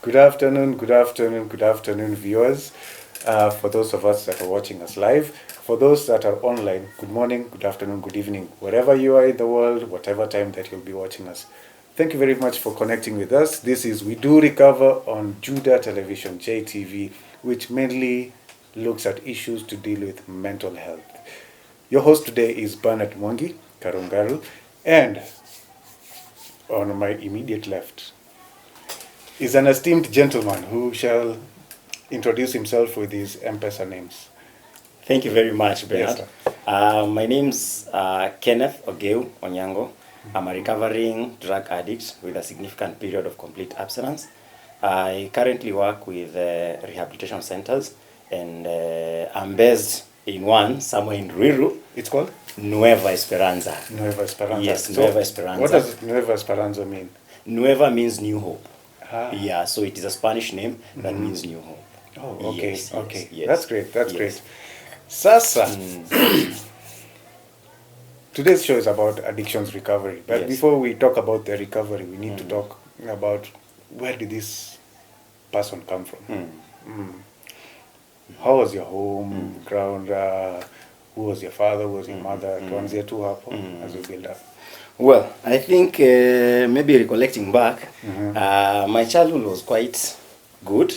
Good afternoon, viewers. For those of us that are watching us live, for those that are online, good morning, good afternoon, good evening, wherever you are in the world, whatever time that you'll be watching us. Thank you very much for connecting with us. This is We Do Recover on Judah Television, JTV, which mainly looks at issues to deal with mental health. Your host today is Bernard Mwangi, Karungaru, and on my immediate left is an esteemed gentleman who shall introduce himself with his M-Pesa names. Thank you very much, Yes, Bernard. My name's Kenneth Ogeu Onyango. I'm a recovering drug addict with a significant period of complete abstinence. I currently work with rehabilitation centers, and I'm based in one somewhere in Ruiru. It's called? Nueva Esperanza. Nueva Esperanza. Yes, So, Nueva Esperanza. what does Nueva Esperanza mean? Nueva means new hope. Ah. Yeah, so it is a Spanish name that means new hope. Oh, okay, Yes, okay. yes, That's great, that's yes. great. Sasa, today's show is about addictions recovery. But Yes. before we talk about the recovery, we need to talk about where did this person come from? How was your home, ground, who was your father, who was your mother? Tuanzie tu hapo as we build up. Well, I think maybe recollecting back, my childhood was quite good.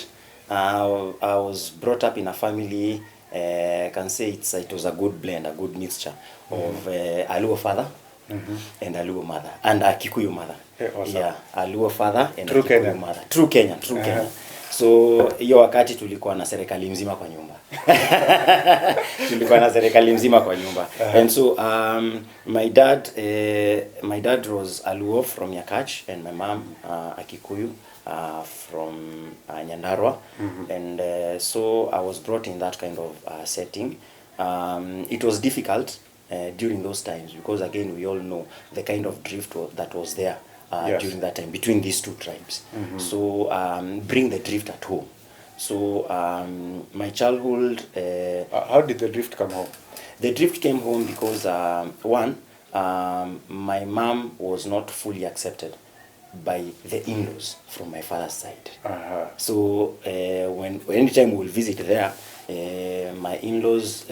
I was brought up in a family, I can say it was a good blend, a good mixture of a Luo father and a Luo mother, and a Kikuyu mother. Yeah, awesome. Yeah, a Luo father and True a Kikuyu Kenyan. mother. True Kenyan, true Kenyan. So hiyo wakati tulikuwa na serikali mzima kwa nyumba. Tulikuwa na serikali mzima kwa nyumba. And so my dad was a Luo from Nyakach, and my mom a Kikuyu from Nyandarua. And so I was brought in that kind of setting. It was difficult during those times because, again, we all know the kind of drift that was there Yes. during that time between these two tribes. So bring the drift at home. So my childhood, How did the drift come home? the drift came home because my mom was not fully accepted by the in-laws from my father's side. So when anytime we will visit there, my in-laws,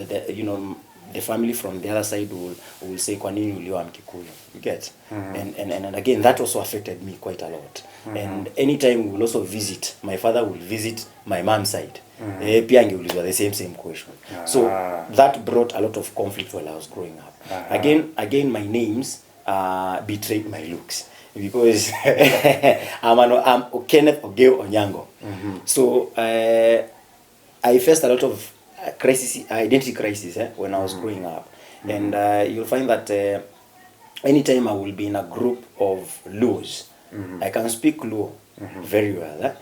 the family from the other side will say, "Kwa nini ulioa Mkikuyu?" You get? And again, that also affected me quite a lot. And anytime we will also visit, my father will visit my mom's side. Pia angeulizwa the same question. So that brought a lot of conflict while I was growing up. Again, my names betrayed my looks. Because I'm Kenneth Ogeu Onyango. So I faced a lot of identity crisis when I was growing up. And you'll find that anytime I will be in a group of Luos, I can speak Luo very well,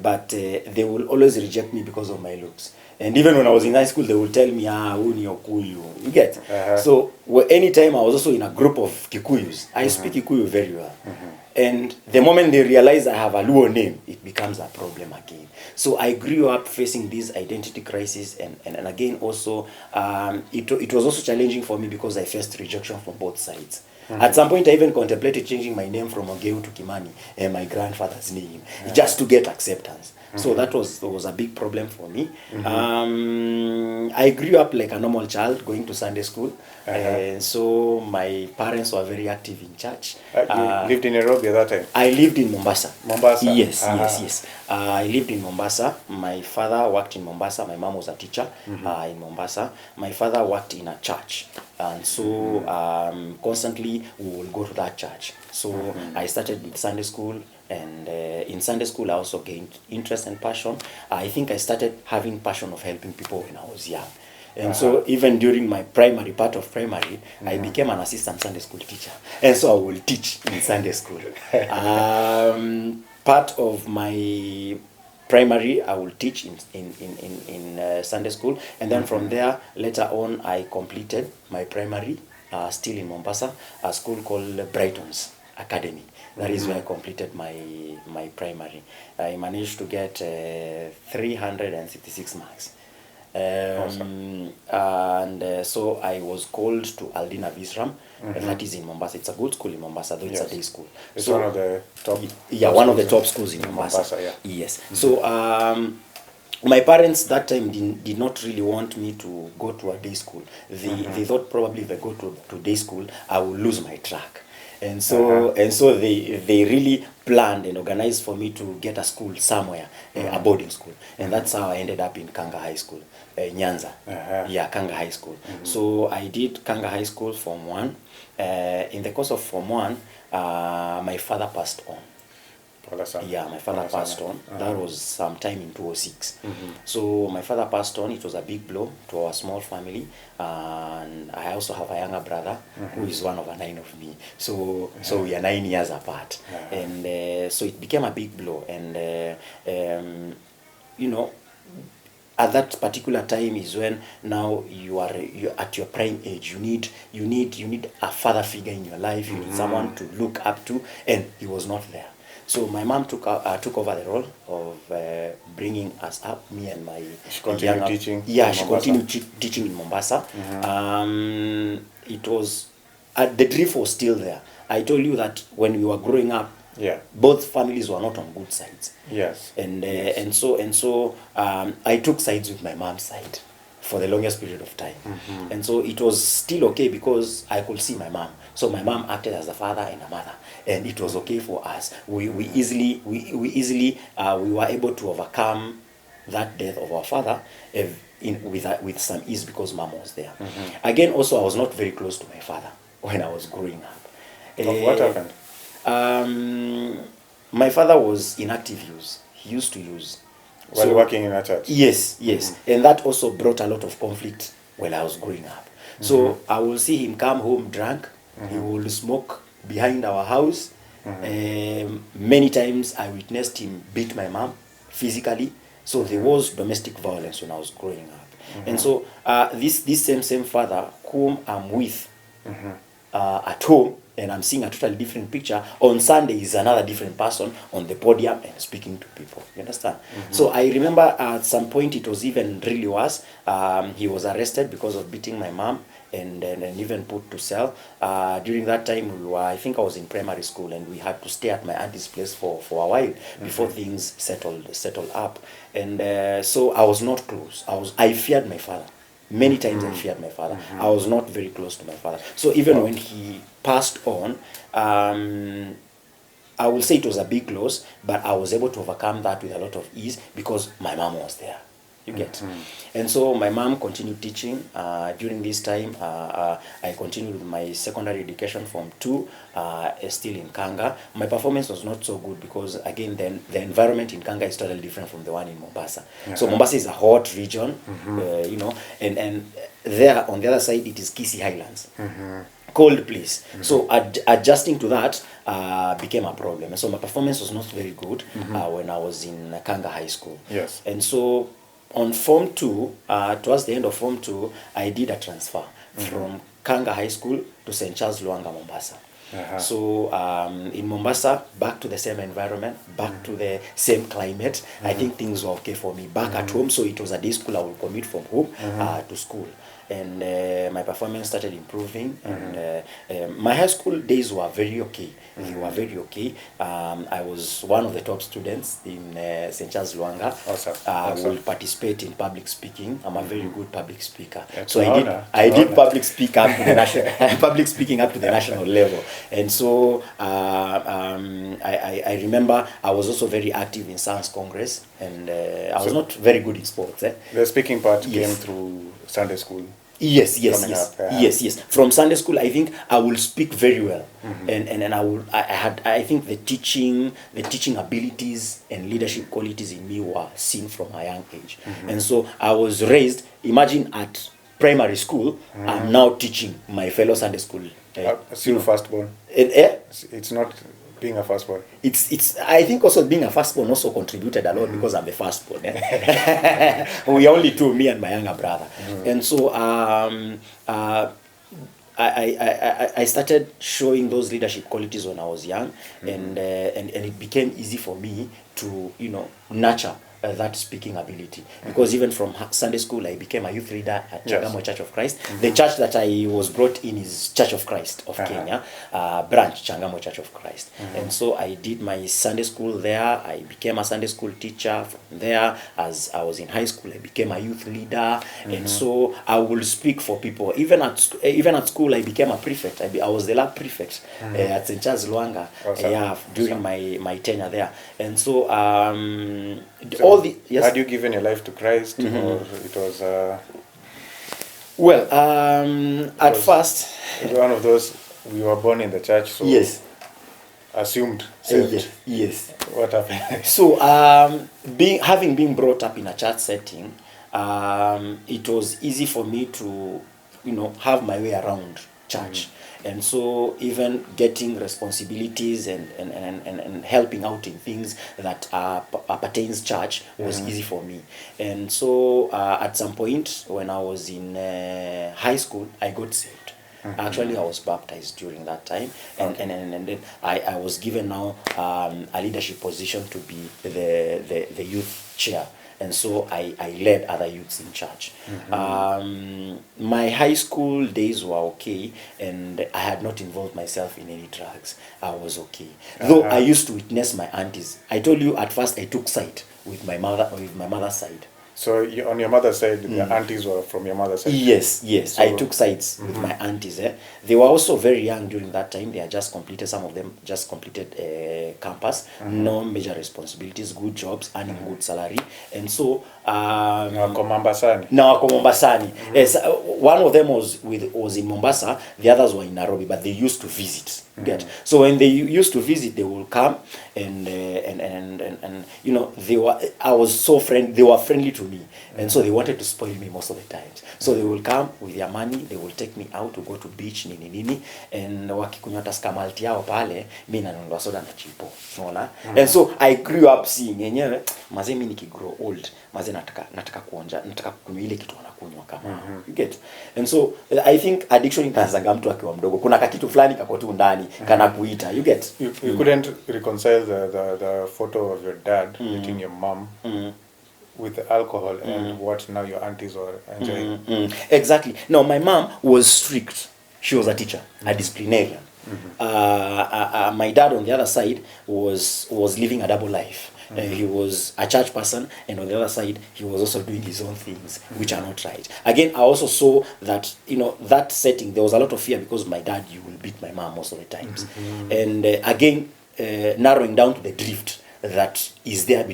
but they will always reject me because of my looks. And even when I was in high school, they will tell me, who ni Okuyu. You get? So anytime I was also in a group of Kikuyus, I speak Kikuyu very well. And the moment they realize I have a Luo name, it becomes a problem again. So I grew up facing this identity crisis, and again also, it was also challenging for me because I faced rejection from both sides. At some point, I even contemplated changing my name from Ogeu to Kimani, my grandfather's name, just to get acceptance. So that was a big problem for me. I grew up like a normal child, going to Sunday school. And so my parents were very active in church. You lived in Nairobi at that time? I lived in Mombasa. Mombasa? Yes, yes. I lived in Mombasa. My father worked in Mombasa. My mom was a teacher in Mombasa. My father worked in a church. And so constantly we will go to that church. So I started with Sunday school. And in Sunday school, I also gained interest and passion. I think I started having passion of helping people when I was young. And so even during my part of primary, I became an assistant Sunday school teacher. And so I will teach in Sunday school. Part of my primary, I will teach in Sunday school. And then from there, later on, I completed my primary, still in Mombasa, a school called Brighton's Academy. That is where I completed my primary. I managed to get 366 marks. And so I was called to Aldina Visram, that is in Mombasa. It's a good school in Mombasa, though it's a day school. It's so, one of the top. Yeah, one of the top schools in Mombasa. Yeah. Yes. So my parents that time did not really want me to go to a day school. They thought probably if I go to day school, I will lose my track. And so they really planned and organized for me to get a school somewhere, a boarding school. And that's how I ended up in Kanga High School, Nyanza. Yeah, Kanga High School. So I did Kanga High School Form 1. In the course of Form 1, my father passed on. Yeah, my father passed on. That was sometime in 2006. So my father passed on. It was a big blow to our small family, and I also have a younger brother who is one of a 9 of me. So we are 9 years apart, and so it became a big blow. And you know, at that particular time is when now you're at your prime age. You need a father figure in your life. You need someone to look up to, and he was not there. So my mom took over the role of bringing us up, me and my. She continued teaching. Yeah, she continued teaching in Mombasa. It was the drift was still there. I told you that when we were growing up, both families were not on good sides. Yes. And so I took sides with my mom's side for the longest period of time. And so it was still okay because I could see my mom. So my mom acted as a father and a mother, and it was okay for us. We easily were able to overcome that death of our father with some ease because mom was there. Again, also I was not very close to my father when I was growing up. What happened? My father was in active use. He used to use. While working in a church? Yes. And that also brought a lot of conflict when I was growing up. So I will see him come home drunk. He will smoke behind our house. Many times I witnessed him beat my mom physically. So there was domestic violence when I was growing up. And so this same father whom I'm with at home, and I'm seeing a totally different picture. On Sunday is another different person on the podium and speaking to people. You understand? So I remember at some point it was even really worse. He was arrested because of beating my mom and even put to cell. During that time, I think I was in primary school, and we had to stay at my auntie's place for a while before things settled up. And so I was not close. I feared my father. Many times I feared my father. I was not very close to my father. So even when he passed on, I will say it was a big loss, but I was able to overcome that with a lot of ease because my mom was there. You get? And so my mom continued teaching. During this time, I continued with my secondary education from 2, still in Kanga. My performance was not so good because, again, then the environment in Kanga is totally different from the one in Mombasa. So Mombasa is a hot region, you know, and there on the other side it is Kisii Highlands. Cold place. So adjusting to that became a problem. And so my performance was not very good when I was in Kanga High School. Yes. And so on Form 2, towards the end of Form 2, I did a transfer from Kanga High School to St. Charles Luanga, Mombasa. So in Mombasa, back to the same environment, back to the same climate. I think things were okay for me. Back at home, so it was a day school. I would commute from home to school. And my performance started improving. And my high school days were very okay. They were very okay. I was one of the top students in St. Charles Luanga. Awesome. I will participate in public speaking. I'm a very good public speaker. That's So I did public speak up to the national public speaking up to the national level. And so I remember I was also very active in Science Congress, and I was not very good in sports. The speaking part came through Sunday school. Yes. Up, From Sunday school, I think I will speak very well, and I think the teaching abilities and leadership qualities in me were seen from a young age, and so I was raised. Imagine at primary school, I'm now teaching my fellow Sunday school. Still firstborn. It's not being a firstborn. It's I think also being a firstborn also contributed a lot because I'm the firstborn. We are only two, me and my younger brother. And so I started showing those leadership qualities when I was young, and it became easy for me to nurture that speaking ability. Because even from Sunday school, I became a youth leader at Yes. Changamwe Church of Christ. The church that I was brought in is Church of Christ of Kenya, branch Changamwe Church of Christ. And so I did my Sunday school there. I became a Sunday school teacher from there. As I was in high school, I became a youth leader. And so I will speak for people. Even at school, I became a prefect. I was the lab prefect at St. Charles Luanga. Awesome. During my tenure there. And so all the yes. Had you given your life to Christ, or it was? Well, at first, it was one of those. We were born in the church, so yes, assumed saved. yes. What happened? So, having been brought up in a church setting, it was easy for me to, have my way around church. And so even getting responsibilities and helping out in things that pertains church was easy for me. And so at some point when I was in high school, I got saved. Actually, I was baptized during that time, and then I was given now a leadership position to be the youth chair. And so I led other youths in church. My high school days were okay, and I had not involved myself in any drugs. I was okay. Though I used to witness my aunties. I told you at first I took side with my mother's side. So on your mother's side, the aunties were from your mother's side? Yes. So, I took sides with my aunties. They were also very young during that time. They had just completed, some of them just completed campus. No major responsibilities, good jobs, earning good salary. And so... Mombasani. Yes, one of them was in Mombasa. The others were in Nairobi, but they used to visit. So when they used to visit, they will come and they were. I was so they were friendly to me, and so they wanted to spoil me most of the times. So they will come with their money. They will take me out to go to beach nini, and wakikunywa taska malti yao pale, mimi nanunua soda na chipo. Unaona? And so I grew up seeing yenyewe maze mimi nikigrow old, maze nataka kuonja, nataka kunywa ile kitu wanakunywa kama. You get? And so I think addiction inaanza mtu akiwa mdogo. Kuna kitu fulani kako tu ndani kana kuita. You get? You couldn't reconcile the photo of your dad meeting your mom with the alcohol and what now your aunties were enjoying. Exactly. No, my mom was strict. She was a teacher, a disciplinarian. My dad on the other side was living a double life. He was a church person, and on the other side, he was also doing his own things, which are not right. Again, I also saw that, that setting, there was a lot of fear because my dad, you will beat my mom most of the times. And again, narrowing down to the drift that is there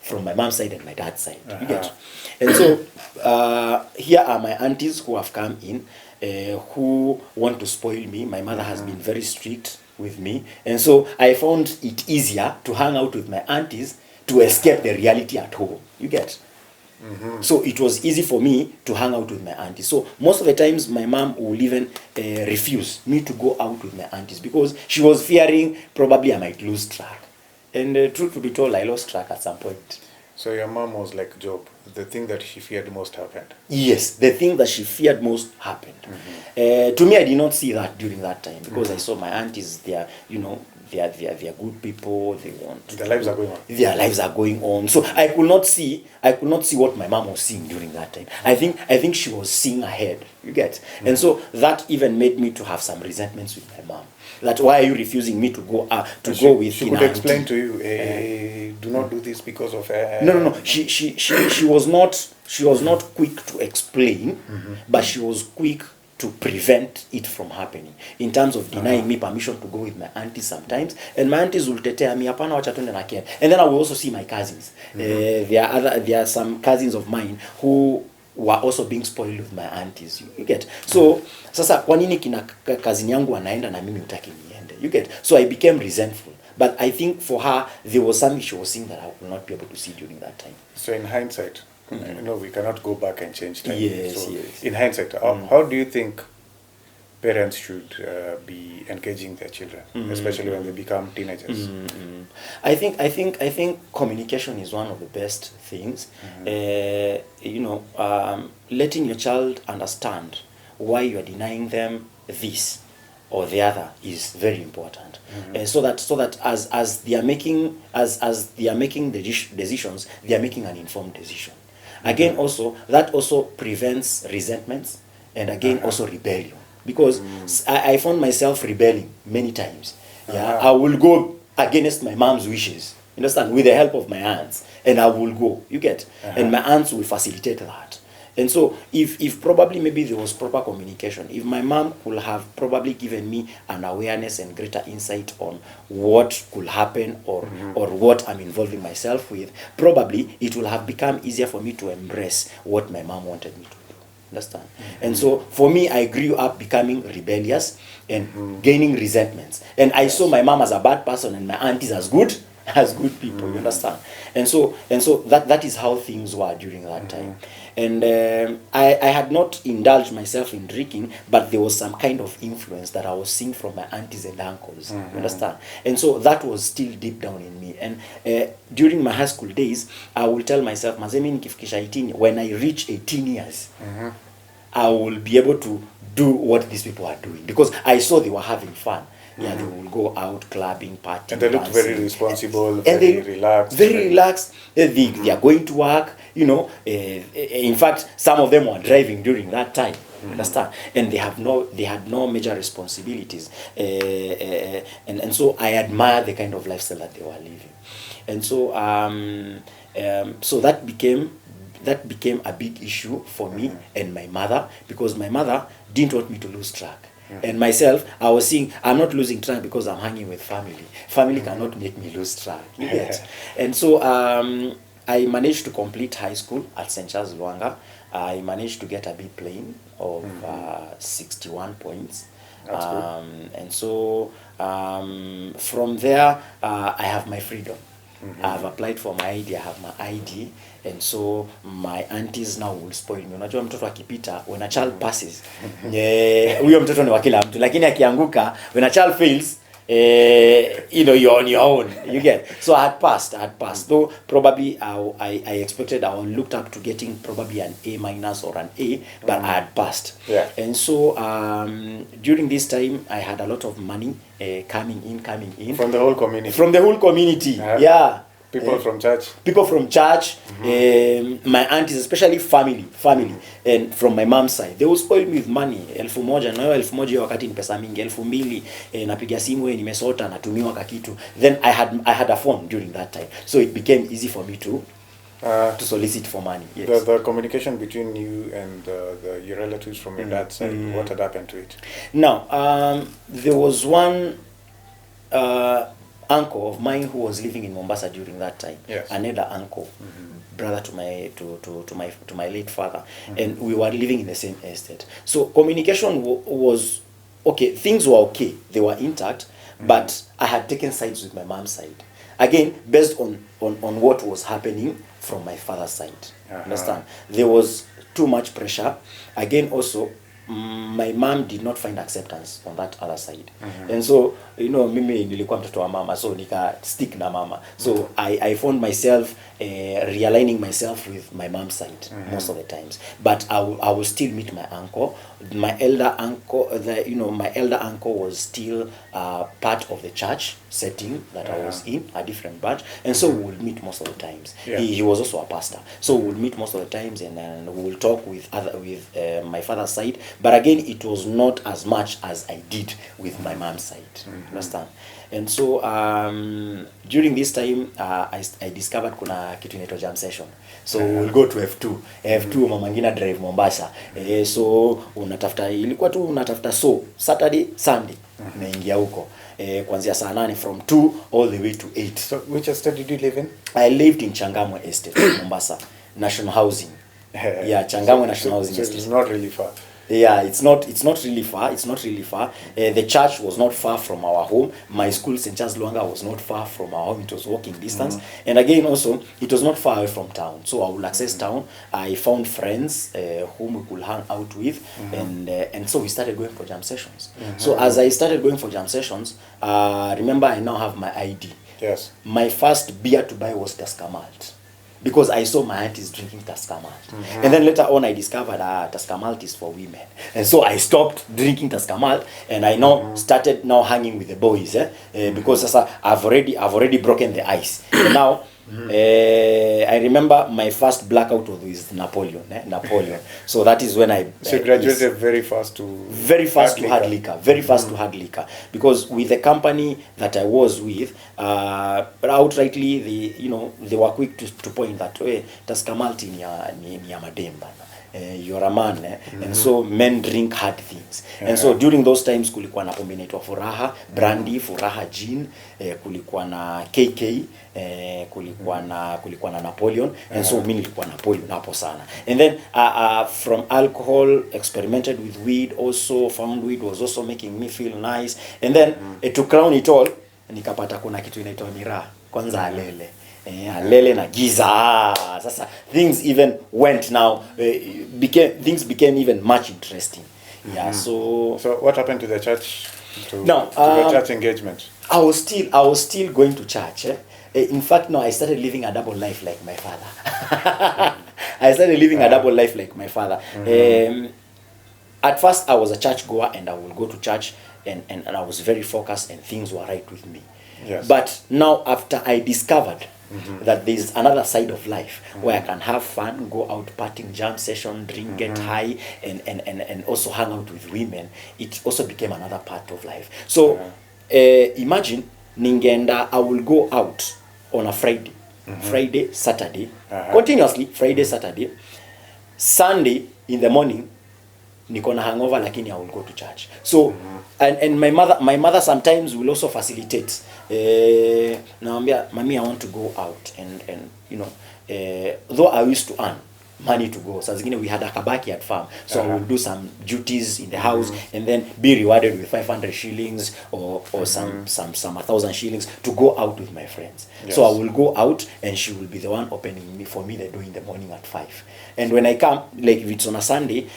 from my mom's side and my dad's side. You get? And so, here are my aunties who have come in, who want to spoil me. My mother has been very strict with me, and so I found it easier to hang out with my aunties to escape the reality at home. You get? So it was easy for me to hang out with my aunties. So most of the times my mom will even refuse me to go out with my aunties because she was fearing probably I might lose track. And truth to be told, I lost track at some point. So your mom was like Job. The thing that she feared most happened. Yes, the thing that she feared most happened. To me, I did not see that during that time because I saw my aunties. They are, they are good people. They want. Their lives are going on. Their lives are going on. So I could not see what my mom was seeing during that time. I think she was seeing ahead. You get, and so that even made me to have some resentments with my mom. That why are you refusing me to go go with? She could explain to you, do not do this because of. No. She was not quick to explain, but she was quick to prevent it from happening. In terms of denying me permission to go with my aunties sometimes, and my aunties will tetea me, hapana wacha twende na Ken. And then I will also see my cousins. There are some cousins of mine who were also being spoiled with my aunties. You get? So sasa kwa nini kina cousin yangu anaenda na mimi utaki niende? You get? So I became resentful. But I think for her there was something she was seeing that I would not be able to see during that time. So in hindsight, we cannot go back and change time. Yes, so yes. In hindsight, how do you think parents should be engaging their children, especially when they become teenagers? I think communication is one of the best things. Letting your child understand why you are denying them this, or the other is very important. So that as they are making decisions, they are making an informed decision. Again, also that also prevents resentments, and again also rebellion, because I found myself rebelling many times. Yeah, I will go against my mom's wishes, understand, with the help of my aunts, and I will go, you get, and my aunts will facilitate that. And so if probably maybe there was proper communication, if my mom could have probably given me an awareness and greater insight on what could happen, or what I'm involving myself with, probably it will have become easier for me to embrace what my mom wanted me to do. Understand? And so for me, I grew up becoming rebellious and gaining resentments. And I saw my mom as a bad person and my aunties as good people, you understand? And so that is how things were during that time. And I had not indulged myself in drinking, but there was some kind of influence that I was seeing from my aunties and uncles, you understand? And so that was still deep down in me. And during my high school days, I will tell myself, when I reach 18 years, I will be able to do what these people are doing, because I saw they were having fun. Yeah, they will go out clubbing, partying, and they look very responsible, and very relaxed. Very relaxed. They are going to work, you know. In fact, some of them were driving during that time. Understand? And they had no major responsibilities. And so I admire the kind of lifestyle that they were living. And so so that became a big issue for me and my mother, because my mother didn't want me to lose track. And myself, I was seeing, I'm not losing track because I'm hanging with family. Family cannot make me lose track. You get? And so I managed to complete high school at St. Charles Luanga. I managed to get a B plane of 61 points. That's good. And so from there, I have my freedom. I have applied for my ID, I have my ID, and so my aunties now will spoil me. Unajua mtoto akipita, when a child passes, huyo mtoto ni wa kila mtu, lakini akianguka, when a child fails, you're on your own, you get. So I had passed. Though probably I expected, I looked up to getting probably an A minus or an A, but I had passed. Yeah. And so during this time, I had a lot of money coming in From the whole community. Yeah. People from church. My aunties, especially family, and from my mom's side, they will spoil me with money. 1,000, na 1,000 wakati ni pesa mingi. 2,000 napiga simu, nimesota, natumiwa kakitu. Then I had a phone during that time, so it became easy for me to solicit for money. Yes. The communication between you and your relatives from your dad's side, what had happened to it? Now, there was one uncle of mine who was living in Mombasa during that time. Yes. Another uncle, brother to my late father, and we were living in the same estate. So communication was okay. Things were okay. They were intact, but I had taken sides with my mom's side. Again, based on what was happening from my father's side. Understand? There was too much pressure. Again, also, my mom did not find acceptance on that other side. And so, mimi nilikuwa mtoto wa mama, so nika stick na mama. So I found myself realigning myself with my mom's side most of the times. But I will still meet my uncle. My elder uncle, my elder uncle was still part of the church setting that I was in, a different branch, and so we would meet most of the times. Yeah. He was also a pastor, so we would meet most of the times, and then we will talk with my father's side. But again, it was not as much as I did with my mom's side. Understand? And so during this time, I discovered kuna kitu inaitwa jam session. So we'll go to F2 mama ngina drive Mombasa. So ilikuwa tu unatafuta Saturday, Sunday naingia huko. Kuanzia saa 8 from 2 all the way to 8. So which estate did you live in? I lived in Changamwe Estate, Mombasa, National Housing. Yeah, Changamwe National Housing Estate. It's not really far. Yeah, it's not really far. The church was not far from our home. My school, St. Charles Luanga, was not far from our home. It was walking distance. And again, also, it was not far away from town. So I would access town. I found friends whom we could hang out with. And so we started going for jam sessions. So as I started going for jam sessions, remember I now have my ID. Yes. My first beer to buy was Tusker Malt. because I saw my aunties drinking Tusker Malt. And then later on I discovered Tusker Malt is for women. And so I stopped drinking Tusker Malt, and I now started now hanging with the boys, because I've already broken the ice. And now I remember my first blackout was with Napoleon. Napoleon. So that is when I so you graduated very fast to hard liquor, very fast to hard liquor, because with the company that I was with, outrightly they were quick to point that way, Tusker Malt ni ya mademba. You're a man, and so men drink hard things. And so during those times kulikuwa na pombe inaitwa Furaha brandy, Furaha gin, kulikuwa na KK, kulikuwa na Napoleon, and so mimi nilikuwa Napoleon hapo sana. And then from alcohol, experimented with weed, also found weed was also making me feel nice. And then to crown it all, nikapata kuna kitu inaitwa miraa, kwanza alele. Lele na giza. Sasa things even went now, things became even much interesting. Yeah. So what happened to the church? To the church engagement? I was still going to church. In fact, no, I started living a double life like my father. I started living a double life like my father. At first, I was a church goer, and I would go to church, and I was very focused, and things were right with me. Yes. But now, after I discovered that there's another side of life where I can have fun, go out partying, jam session, drink, get high, and also hang out with women, it also became another part of life. So imagine ningenda, I will go out on a Friday, Friday, Saturday, continuously, Friday, Saturday, Sunday in the morning, niko na hangover, lakini I will go to church. So and my mother sometimes will also facilitate. Naambia, mommy, I want to go out, and though I used to earn money to go, so we had a kabaki at farm, so I will do some duties in the house, and then be rewarded with 500 shillings or some 1,000 shillings to go out with my friends. Yes. So I will go out, and she will be the one opening for me the door in the morning at 5. And when I come, like if it's on a Sunday,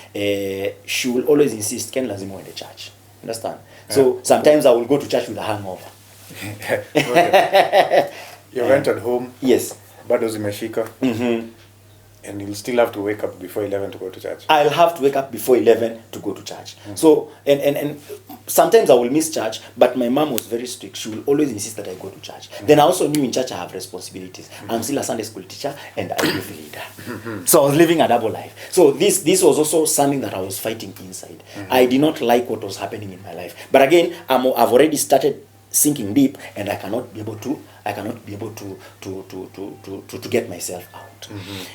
she will always insist, Ken, lazima uende church. Understand? So sometimes I will go to church with a hangover. You rented home. Yes. Bado zimeshika. And you'll still have to wake up before 11 to go to church. I'll have to wake up before 11 to go to church. So, and sometimes I will miss church, but my mom was very strict. She will always insist that I go to church. Then I also knew in church I have responsibilities. I'm still a Sunday school teacher and a youth leader. So I was living a double life. So this was also something that I was fighting inside. I did not like what was happening in my life. But again, I've already started sinking deep, and I cannot be able to get myself out.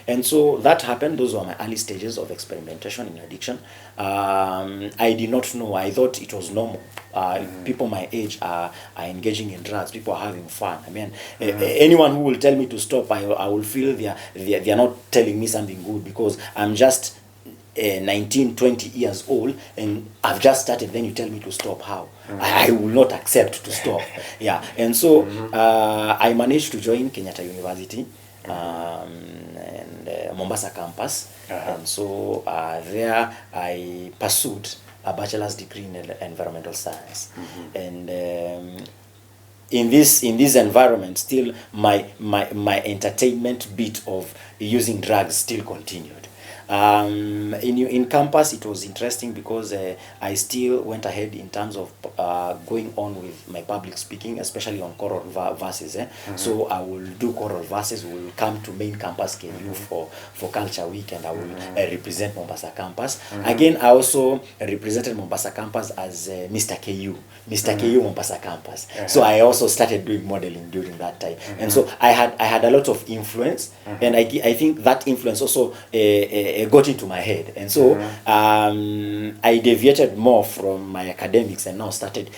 And so that happened. Those were my early stages of experimentation in addiction. I did not know. I thought it was normal. People my age are engaging in drugs. People are having fun. I mean, anyone who will tell me to stop, I will feel they are not telling me something good, because I'm just 19, 20 years old, and I've just started. Then you tell me to stop. How? I will not accept to stop. Yeah. And so I managed to join Kenyatta University and Mombasa campus. And so there I pursued a bachelor's degree in environmental science. And in this environment, still my entertainment bit of using drugs still continued. In campus, it was interesting because I still went ahead in terms of going on with my public speaking, especially on choral verses. So I will do choral verses. We will come to main campus KU for Culture Week, and I will represent Mombasa campus. Again, I also represented Mombasa campus as Mr. KU Mombasa campus. So I also started doing modeling during that time. And so I had a lot of influence, and I think that influence also got into my head. And so I deviated more from my academics and now started,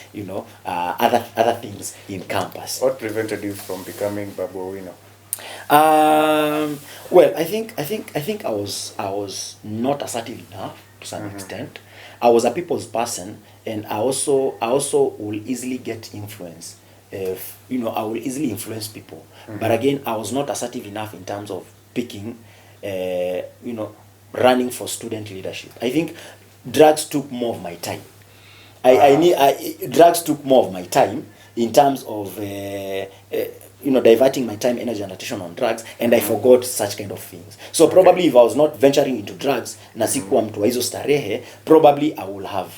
other things in campus. What prevented you from becoming Babu Owino? Well, I think I was not assertive enough to some extent. I was a people's person, and I also will easily get influence. I will easily influence people. But again, I was not assertive enough in terms of picking, running for student leadership. I think drugs took more of my time. Drugs took more of my time in terms of diverting my time, energy, and attention on drugs, and I forgot such kind of things. So probably if I was not venturing into drugs, na sikuwa mtu wa hizo starehe, probably I will have,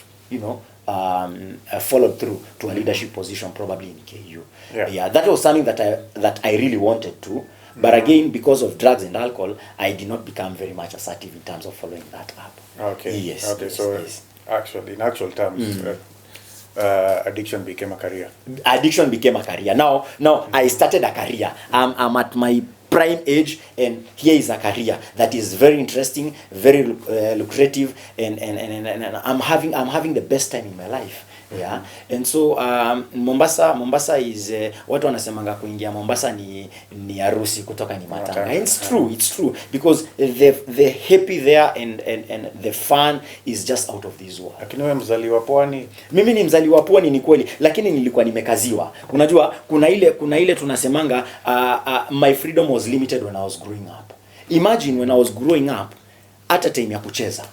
followed through to a leadership position, probably in KU. Yeah, that was something that I really wanted to. But again, because of drugs and alcohol, I did not become very much assertive in terms of following that up. Okay. Yes. Okay. Yes, so yes. actually, in actual terms, addiction became a career. Addiction became a career. Now I started a career. I'm at my prime age, and here is a career that is very interesting, very lucrative, and I'm having the best time in my life. Yeah. And so Mombasa is watu wanasemanga kuingia Mombasa ni harusi kutoka ni matanga. And it's true because the happy there and the fun is just out of this world. Lakini wewe mzaliwa pwani? Mimi ni mzaliwa pwani, ni kweli, lakini nilikuwa nimekaziwa. Unajua kuna ile tunasemanga my freedom was limited when I was growing up. Imagine when I was growing up, hata time ya kucheza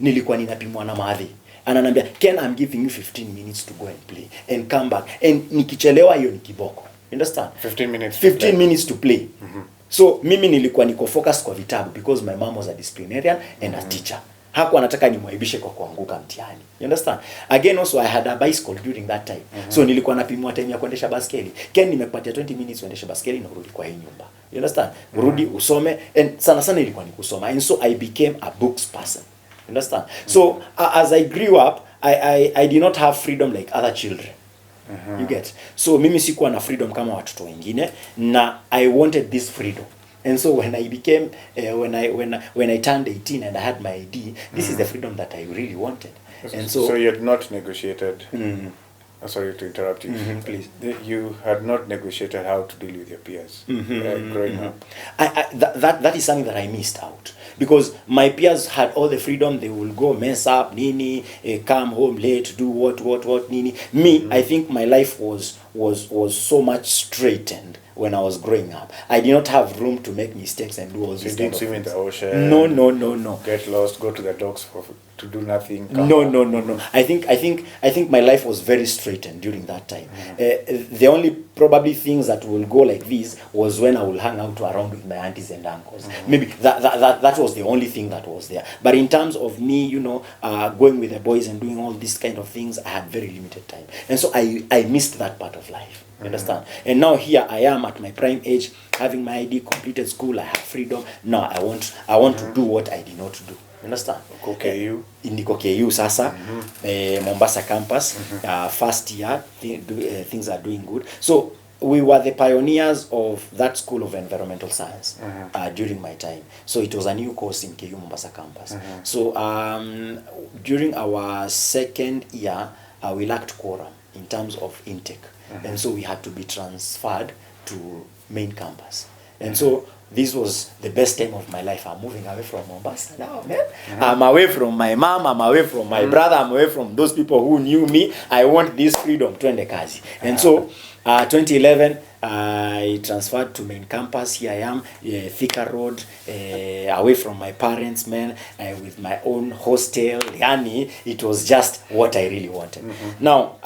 nilikuwa ninapimwa na maadhi. Ananiambia, Ken, I'm giving you 15 minutes to go and play and come back. And nikichelewa hiyo ni kiboko. You understand? 15 minutes to play. So mimi nilikuwa niko focus kwa vitabu because my mom was a disciplinarian and a teacher. Hakuwa anataka nimwaibishe kwa kuanguka mtihani. You understand? Again also I had a bicycle during that time. So nilikuwa napimwa time ya kuendesha baskeli. Ken, nimekupatia 20 minutes uendeshe baskeli na urudi kwa hii nyumba. You understand? Urudi usome, and sana ilikuwa ni kusoma. And so I became a books person. Understand? So as I grew up, I did not have freedom like other children. You get? So mimi sikuwa na freedom kama watoto wengine, na I wanted this freedom. And so when I became when I turned 18 and I had my ID, this is the freedom that I really wanted. And so you had not negotiated. Sorry to interrupt you. Please. You had not negotiated how to deal with your peers growing up. That is something that I missed out. Because my peers had all the freedom. They will go mess up, nini, come home late, do what, nini. Me, I think my life was so much straightened when I was growing up. I did not have room to make mistakes and do all this. You didn't swim in the ocean. No. Get lost, go to the docks to do nothing. No. I think my life was very straightened during that time. The only probably things that will go like this was when I will hang out around with my aunties and uncles. Maybe that was the only thing that was there. But in terms of me, going with the boys and doing all these kind of things, I had very limited time. And so I missed that part of life. You understand? And now here I am at my prime age, having my ID, completed school, I have freedom. Now I want to do what I did not do. You understand? KU. Niko KU sasa, Mombasa campus, first year, things are doing good. So we were the pioneers of that school of environmental science during my time. So it was a new course in KU Mombasa campus. So during our second year, we lacked quorum in terms of intake. And so we had to be transferred to main campus. And so this was the best time of my life. I'm moving away from Mombasa now, man. I'm away from my mom, I'm away from my brother, I'm away from those people who knew me. I want this freedom, twende kazi. And so 2011, I transferred to main campus. Here I am, Thika Road, away from my parents, man, with my own hostel. Yani, it was just what I really wanted. Now,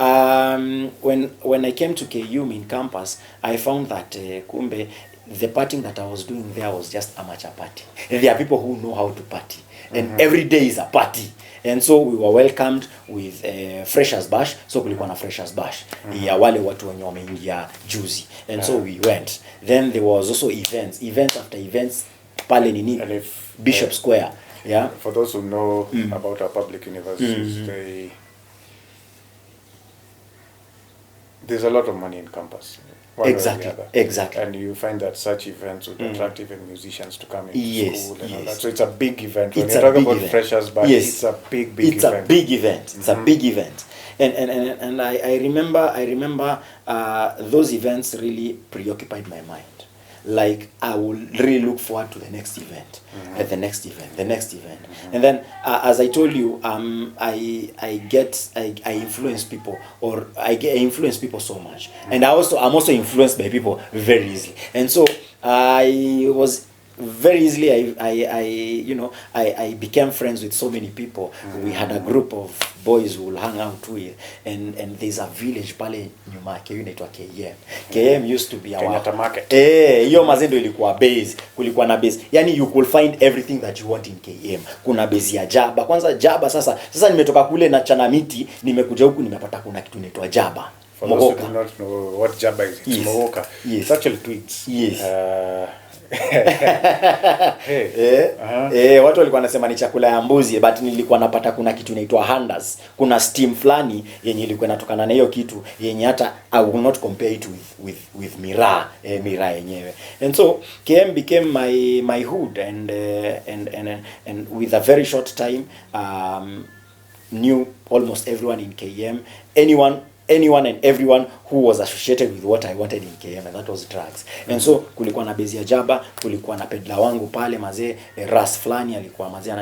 when I came to KU main campus, I found that kumbe the partying that I was doing there was just amateur party. And there are people who know how to party. And every day is a party. And so we were welcomed with freshers bash. So kulikuwa na freshers bash. Ya wale watu wenye wameingia juzi. And so we went. Then there was also events after events pale nini Bishop Square. Yeah. For those who know about our public universities, there's a lot of money in campus. Exactly. And you find that such events would attract even musicians to come into school and all that. So it's a big event. When you talk about freshers, but it's a big event. It's a big event. It's a big event. And I remember those events really preoccupied my mind. Like I will really look forward to the next event, the next event. And then as I told you, I influence people, or I influence people so much. And I'm also influenced by people very easily. And so I was very easily I became friends with so many people. We had a group of boys who will hang out with, and there's a village pale nyuma yake inaitwa KM. KM used to be our Kenyatta Market. Hiyo mazendo ilikuwa base, kulikuwa na base. Yani you could find everything that you want in KM. Kuna base ya Jaba. Kwanza Jaba sasa nimetoka kule na chana miti, nimekuja huku nimepata kuna kitu inaitwa Jaba. For those who do not know what Jaba is, it's Mogoka. Yes. It's actually twigs. Yes. Hey. Watu walikuwa wanasema ni chakula ya mbuzi, but nilikuwa napata kuna kitu inaitwa handas. Kuna steam flani yenye ilikuwa inatokana na hiyo kitu yenye hata I will not compare it with miraa yenyewe. And so KM became my hood, and with a very short time knew almost everyone in KM, anyone and everyone who was associated with what I wanted in KM, and that was drugs. And so kulikuwa na bezi ya Jaba, kulikuwa na pedla wangu pale mazee, ras flani alikuwa mazee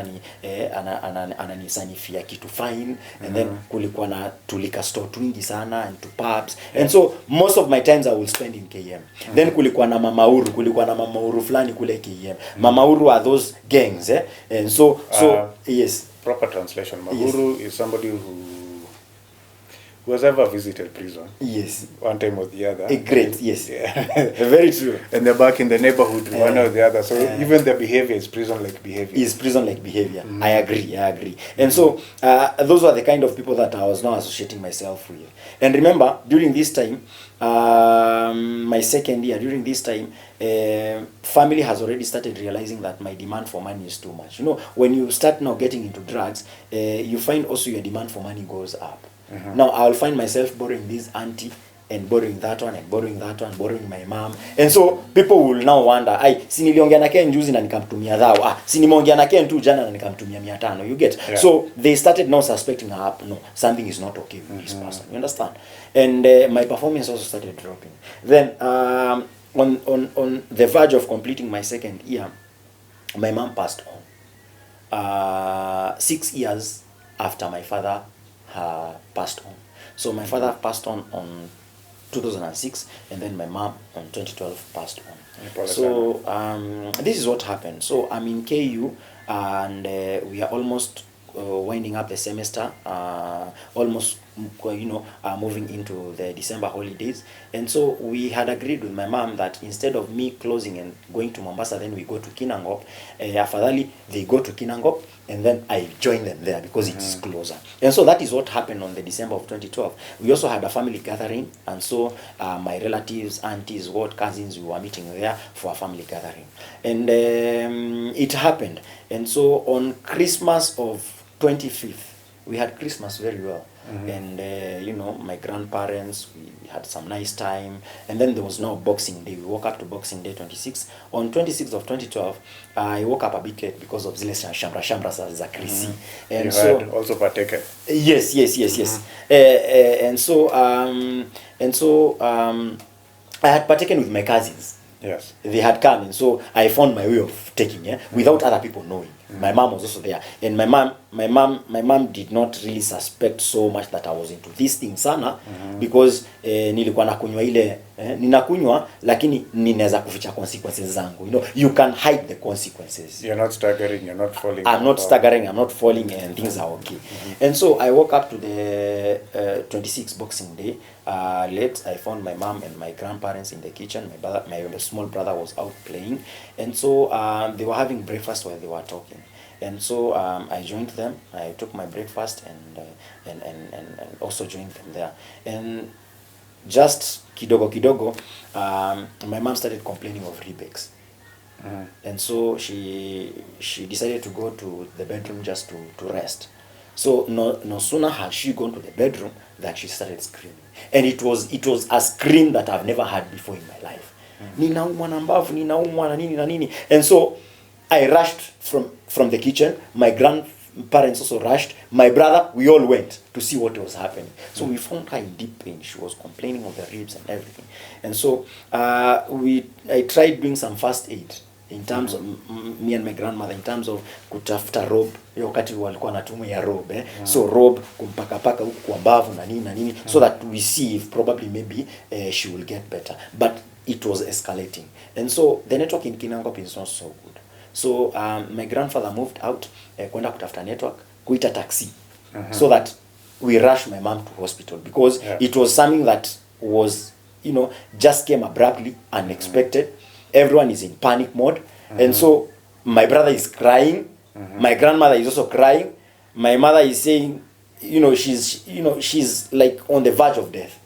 ananisanifia kitu fine, and then kulikuwa na tulika store twingi sana and to pubs. And so most of my times I will spend in KM. Then kulikuwa na mamauru flani kule KM. Mamauru are those gangs, and so yes. Proper translation. Mauru is somebody who has ever visited prison. Yes. One time or the other. Great, yes. Yeah. Very true. And they're back in the neighborhood, one or the other. So even their behavior is prison-like behavior. Is prison-like behavior. I agree. And so those were the kind of people that I was now associating myself with. And remember, during this time, my second year, during this time, family has already started realizing that my demand for money is too much. You know, when you start now getting into drugs, you find also your demand for money goes up. Now I'll find myself borrowing this auntie and borrowing that one and borrowing that one, borrowing my mom. And so people will now wonder, si niliongea na Ken juzi na nikamtumia dhao. Si nimeongea na Ken tu jana na nikamtumia 500. You get? Yeah. So they started now suspecting, no, something is not okay with this person. You understand? And my performance also started dropping. Then on the verge of completing my second year, my mom passed on. 6 years after my father passed on. So my father passed on 2006, and then my mom on 2012 passed on. So this is what happened. So I'm in KU, and we are almost winding up the semester, almost moving into the December holidays. And so we had agreed with my mom that instead of me closing and going to Mombasa, then we go to Kinangop. Afadhali they go to Kinangop, and then I join them there because it's closer. And so that is what happened on the December of 2012. We also had a family gathering, and so my relatives, aunties, cousins, we were meeting there for a family gathering. And it happened. And so on Christmas of 25th, we had Christmas very well. And my grandparents, we had some nice time. And then there was no Boxing Day. We woke up to Boxing Day 26. On 26th of 2012, I woke up a bit late because of zile shambra za Krisi. And you so had also partaken. Yes. And so I had partaken with my cousins. Yes. They had come, and so I found my way of taking, without other people knowing. My mom was also there, and my mom did not really suspect so much that I was into this thing sana, because nilikuwa nakunywa ile ninakunywa lakini ninaweza kuficha consequences zangu. You can hide the consequences. You're not staggering, you're not falling. I'm not staggering, I'm not falling, and things are okay. And so I woke up to the 26th Boxing Day late. I found my mom and my grandparents in the kitchen. My small brother was out playing, and so they were having breakfast while they were talking. And so I joined them. I took my breakfast and also joined them there. And just kidogo, my mom started complaining of rebakes. And so she decided to go to the bedroom just to rest. So no sooner had she gone to the bedroom that she started screaming. And it was a scream that I've never had before in my life. Ninaumwa na mbavu, ninaumwa na nini na nini. And so I rushed from the kitchen. My grandparents also rushed. My brother, we all went to see what was happening. So we found her in deep pain. She was complaining of the ribs and everything. And so I tried doing some first aid in terms of me and my grandmother, in terms of kutafuta robe. Wakati walikuwa natumia robe, so robe kumpaka huku kwa mbavu na nini so that we see if probably maybe she will get better. But it was escalating. And so the network in Kinangop is not so good. So my grandfather moved out, kwenda kutafuta network, kuita taxi, so that we rush my mom to hospital, because it was something that was, you know, just came abruptly, unexpected. Everyone is in panic mode. And so my brother is crying. My grandmother is also crying. My mother is saying, she's like on the verge of death.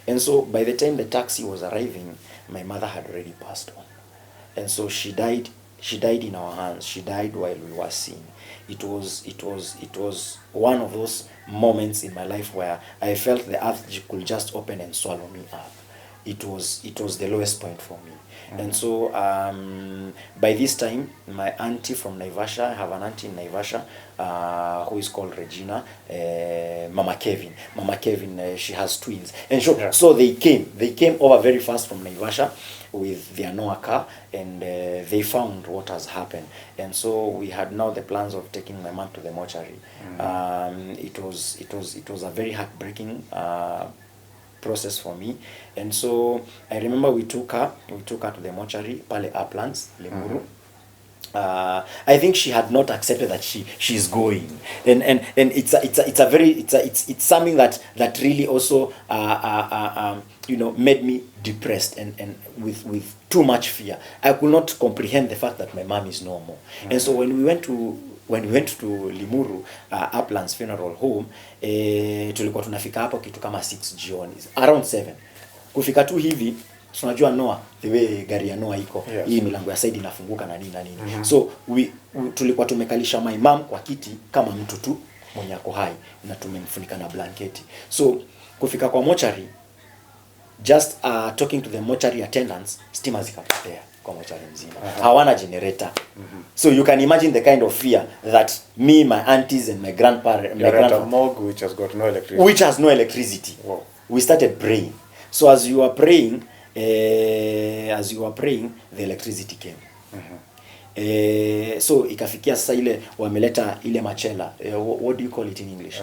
And so by the time the taxi was arriving, my mother had already passed on. And so she died in our hands. She died while we were seeing. It was one of those moments in my life where I felt the earth could just open and swallow me up. It was the lowest point for me. And so by this time, my auntie from Naivasha, I have an auntie in Naivasha who is called Regina, Mama Kevin, she has twins. And so they came over very fast from Naivasha with their Noah car, and they found what has happened. And so we had now the plans of taking my mom to the mortuary. It was a very heartbreaking process for me. And so I remember we took her to the mortuary, Pale Uplands, Limuru. I think she had not accepted that she's going, and it's something that really also made me depressed and with too much fear. I could not comprehend the fact that my mom is no more. And so when we went to Limuru Uplands Funeral Home, tulikuwa tunafika hapo kitu kama 6 jioni, around 7. Kufika tu hivi, tunajua Noah, the way gari ya Noah iko, hii milango ya side inafunguka na nini. So tulikuwa tumekalisha my mom kwa kiti kama mtu tu mwenye ako hai, na tumemfunika na blanketi. So kufika kwa mortuary, just talking to the mortuary attendants, stima zikapotea kwa mortuary mzima. Hawana generator. So you can imagine the kind of fear that me, my aunties and my grandparents, my grandfather, morgue which has got no electricity. Which has no electricity. Wow. We started praying. So as you were praying, the electricity came. So ikafikia sasa ile wameleta ile machela, what do you call it in English?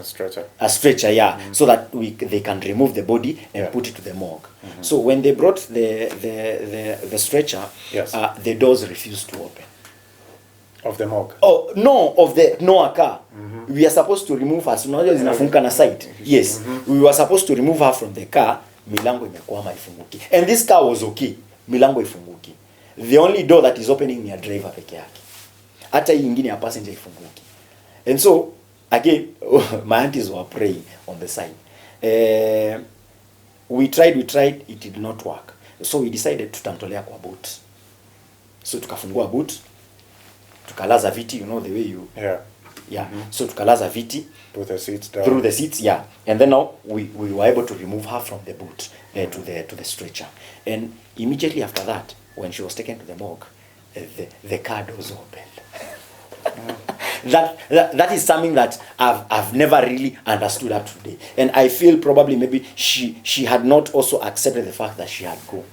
A stretcher, yeah. So that they can remove the body and put it to the morgue. So when they brought the stretcher, the doors refused to open. Of the morgue? Oh no, of the Noah car. We are supposed to remove her. So zinafunguka na side. Yes, we were supposed to remove her from the car. Milango imekwama ifunguki. And this car was okay. Milango ifunguki. The only door that is opening ni ya driver peke yake. Hata hii nyingine ya passenger ifunguki. And so again, my aunties were praying on the side. We tried, it did not work. So we decided tutamtolea kwa boot. So tukafungua boot, tukalaza viti, you know the way you so tukalaza viti through the seats, and then now we were able to remove her from the boot to the stretcher. And immediately after that, when she was taken to the morgue, the car doors opened. That is something that I've never really understood up to today, and I feel probably maybe she had not also accepted the fact that she had gone.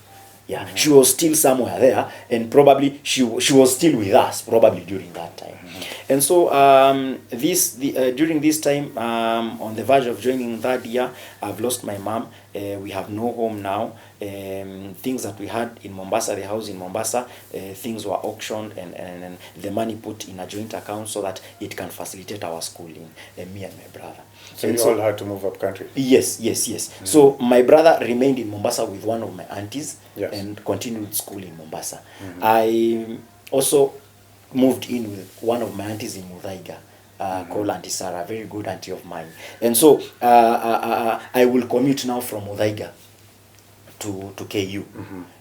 She was still somewhere there, and probably she was still with us probably during that time. And so during this time, on the verge of joining that year, I've lost my mom. We have no home now. Things that we had in Mombasa, the house in Mombasa, things were auctioned and the money put in a joint account so that it can facilitate our schooling, me and my brother. So you all had to move up country? Yes. So my brother remained in Mombasa with one of my aunties and continued school in Mombasa. I also moved in with one of my aunties in Muthaiga, called Auntie Sarah, a very good auntie of mine. And so I will commute now from Muthaiga to KU.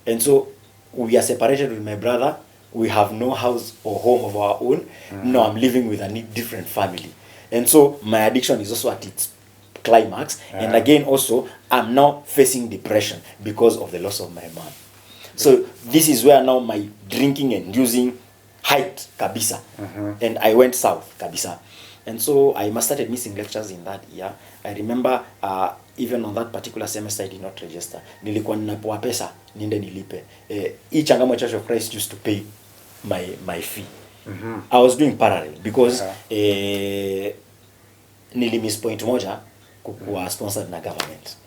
And so we are separated with my brother. We have no house or home of our own. No, I'm living with a different family. And so my addiction is also at its climax. And again, also, I'm now facing depression because of the loss of my mom. So this is where now my drinking and using hiked kabisa. And I went south kabisa. And so I started missing lectures in that year. I remember even on that particular semester I did not register. Nilikuwa ninapoa pesa niende nilipe. Each Changamwe Church of Christ used to pay my fee. I was doing parallel because nilimiss point moja kukuwa sponsored na government.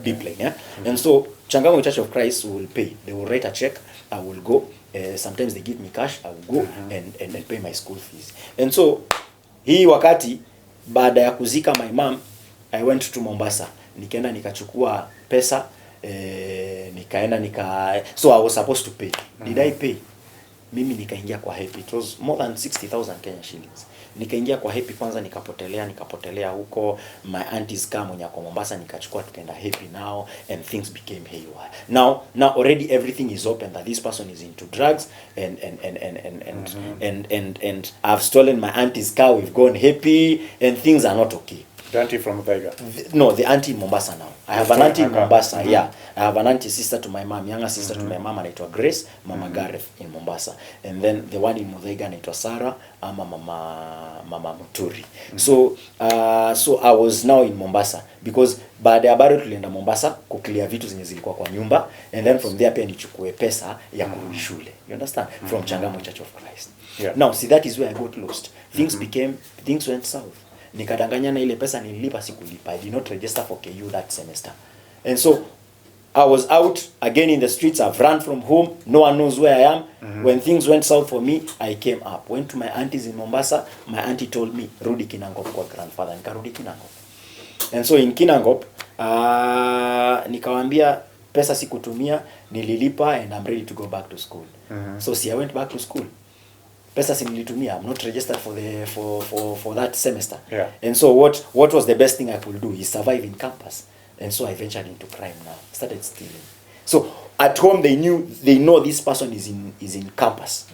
deep line, yeah. And so Changamwe Church of Christ will pay. They will write a check. I will go. Sometimes they give me cash. I will go and pay my school fees. And so hii wakati baada ya kuzika my mom, I went to Mombasa. Nikaenda nikachukua pesa, so I was supposed to pay. Did I pay? Mimi nikaingia kwa Happy. It was more than 60,000 Kenya shillings. Nikaingia kwa Happy kwanza, nikapotelea huko. My aunties kama mwenye kwa Mombasa nikachukua, tukaenda Happy now, and things became haywire. Now already everything is open that this person is into drugs and I've stolen my auntie's car. We've gone Happy and things are not okay. The auntie from Thaiga? No, the auntie in Mombasa now. I have an auntie in Mombasa, yeah. I have an auntie sister to my mom, younger sister to my mom, anaitwa Grace, Mama Gareth in Mombasa. And then the one in Muthaiga anaitwa Sarah, ama Mama Muturi. So I was now in Mombasa because baada ya bado tulienda Mombasa kuclear vitu zenye zilikuwa kwa nyumba, and then from there pia nichukue pesa ya kurudi shule. You understand? From Changamwe Church of Christ. Yeah. Now, see, that is where I got lost. Things went south. Nikadanganyana ile pesa nilipa sikulipa. I did not register for KU that semester. And so I was out again in the streets. I've run from home. No one knows where I am. When things went south for me, I came up. Went to my aunties in Mombasa. My auntie told me, rudi Kinangop kwa grandfather. Nikarudi Kinangop. And so in Kinangop, nikawambia pesa sikutumia, nililipa, and I'm ready to go back to school. So I went back to school. Pesa similitumia. I'm not registered for that semester. Yeah. And so what was the best thing I could do is survive in campus. And so I ventured into crime now. Started stealing. So at home they know this person is in campus.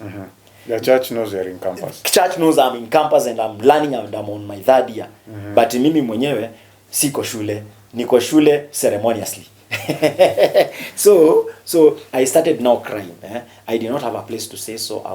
The church knows you're in campus. Church knows I'm in campus and I'm learning and I'm on my third year. But mimi mwenyewe siko shule. Niko shule ceremoniously. So I started now crying. I did not have a place to stay, so I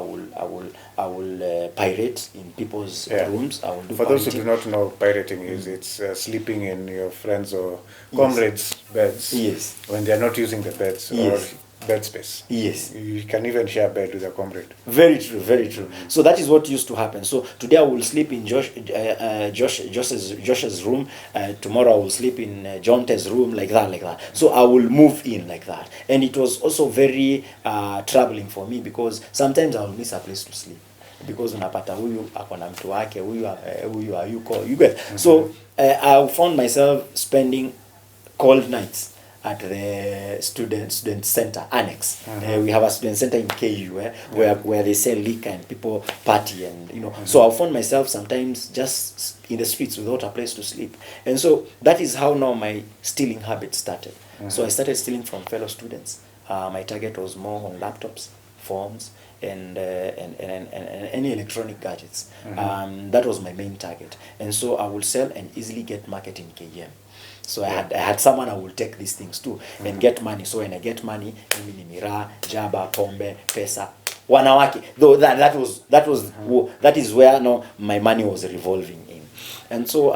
will pirate in people's rooms. I will do. For those who do not know, pirating is it's sleeping in your friends or comrades' beds. Yes. When they are not using the beds or bed space. Yes. You can even share a bed with a comrade. Very true, very true. So that is what used to happen. So today I will sleep in Josh's room. Tomorrow I will sleep in Jonte's room, like that. So I will move in like that. And it was also very troubling for me because sometimes I will miss a place to sleep. Because unapata huyu akona mtu wake, huyu hayuko, you get. So I found myself spending cold nights at the student center annex. We have a student center in KU where they sell liquor and people party, and so I found myself sometimes just in the streets without a place to sleep. And so that is how now my stealing habit started. So I started stealing from fellow students. My target was more on laptops, phones, and any electronic gadgets. That was my main target. And so I would sell and easily get market in KM. So I had someone I will take these things to and get money. So when I get money, mimi ni miraa, jaba, pombe, pesa, wanawake. Though that is where my money was revolving in. And so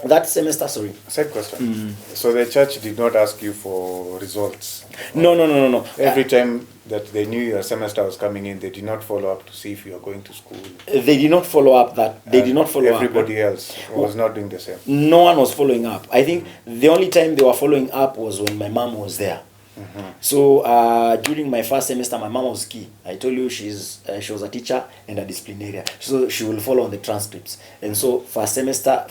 that semester, sorry. Side question. So the church did not ask you for results? No. Every time that they knew your semester was coming in, they did not follow up to see if you are going to school? They did not follow up that. They did not follow everybody up. else was not doing the same? No one was following up. I think the only time they were following up was when my mom was there. So during my first semester, my mom was key. I told you she was a teacher and a disciplinarian, so she will follow on the transcripts. And so first semester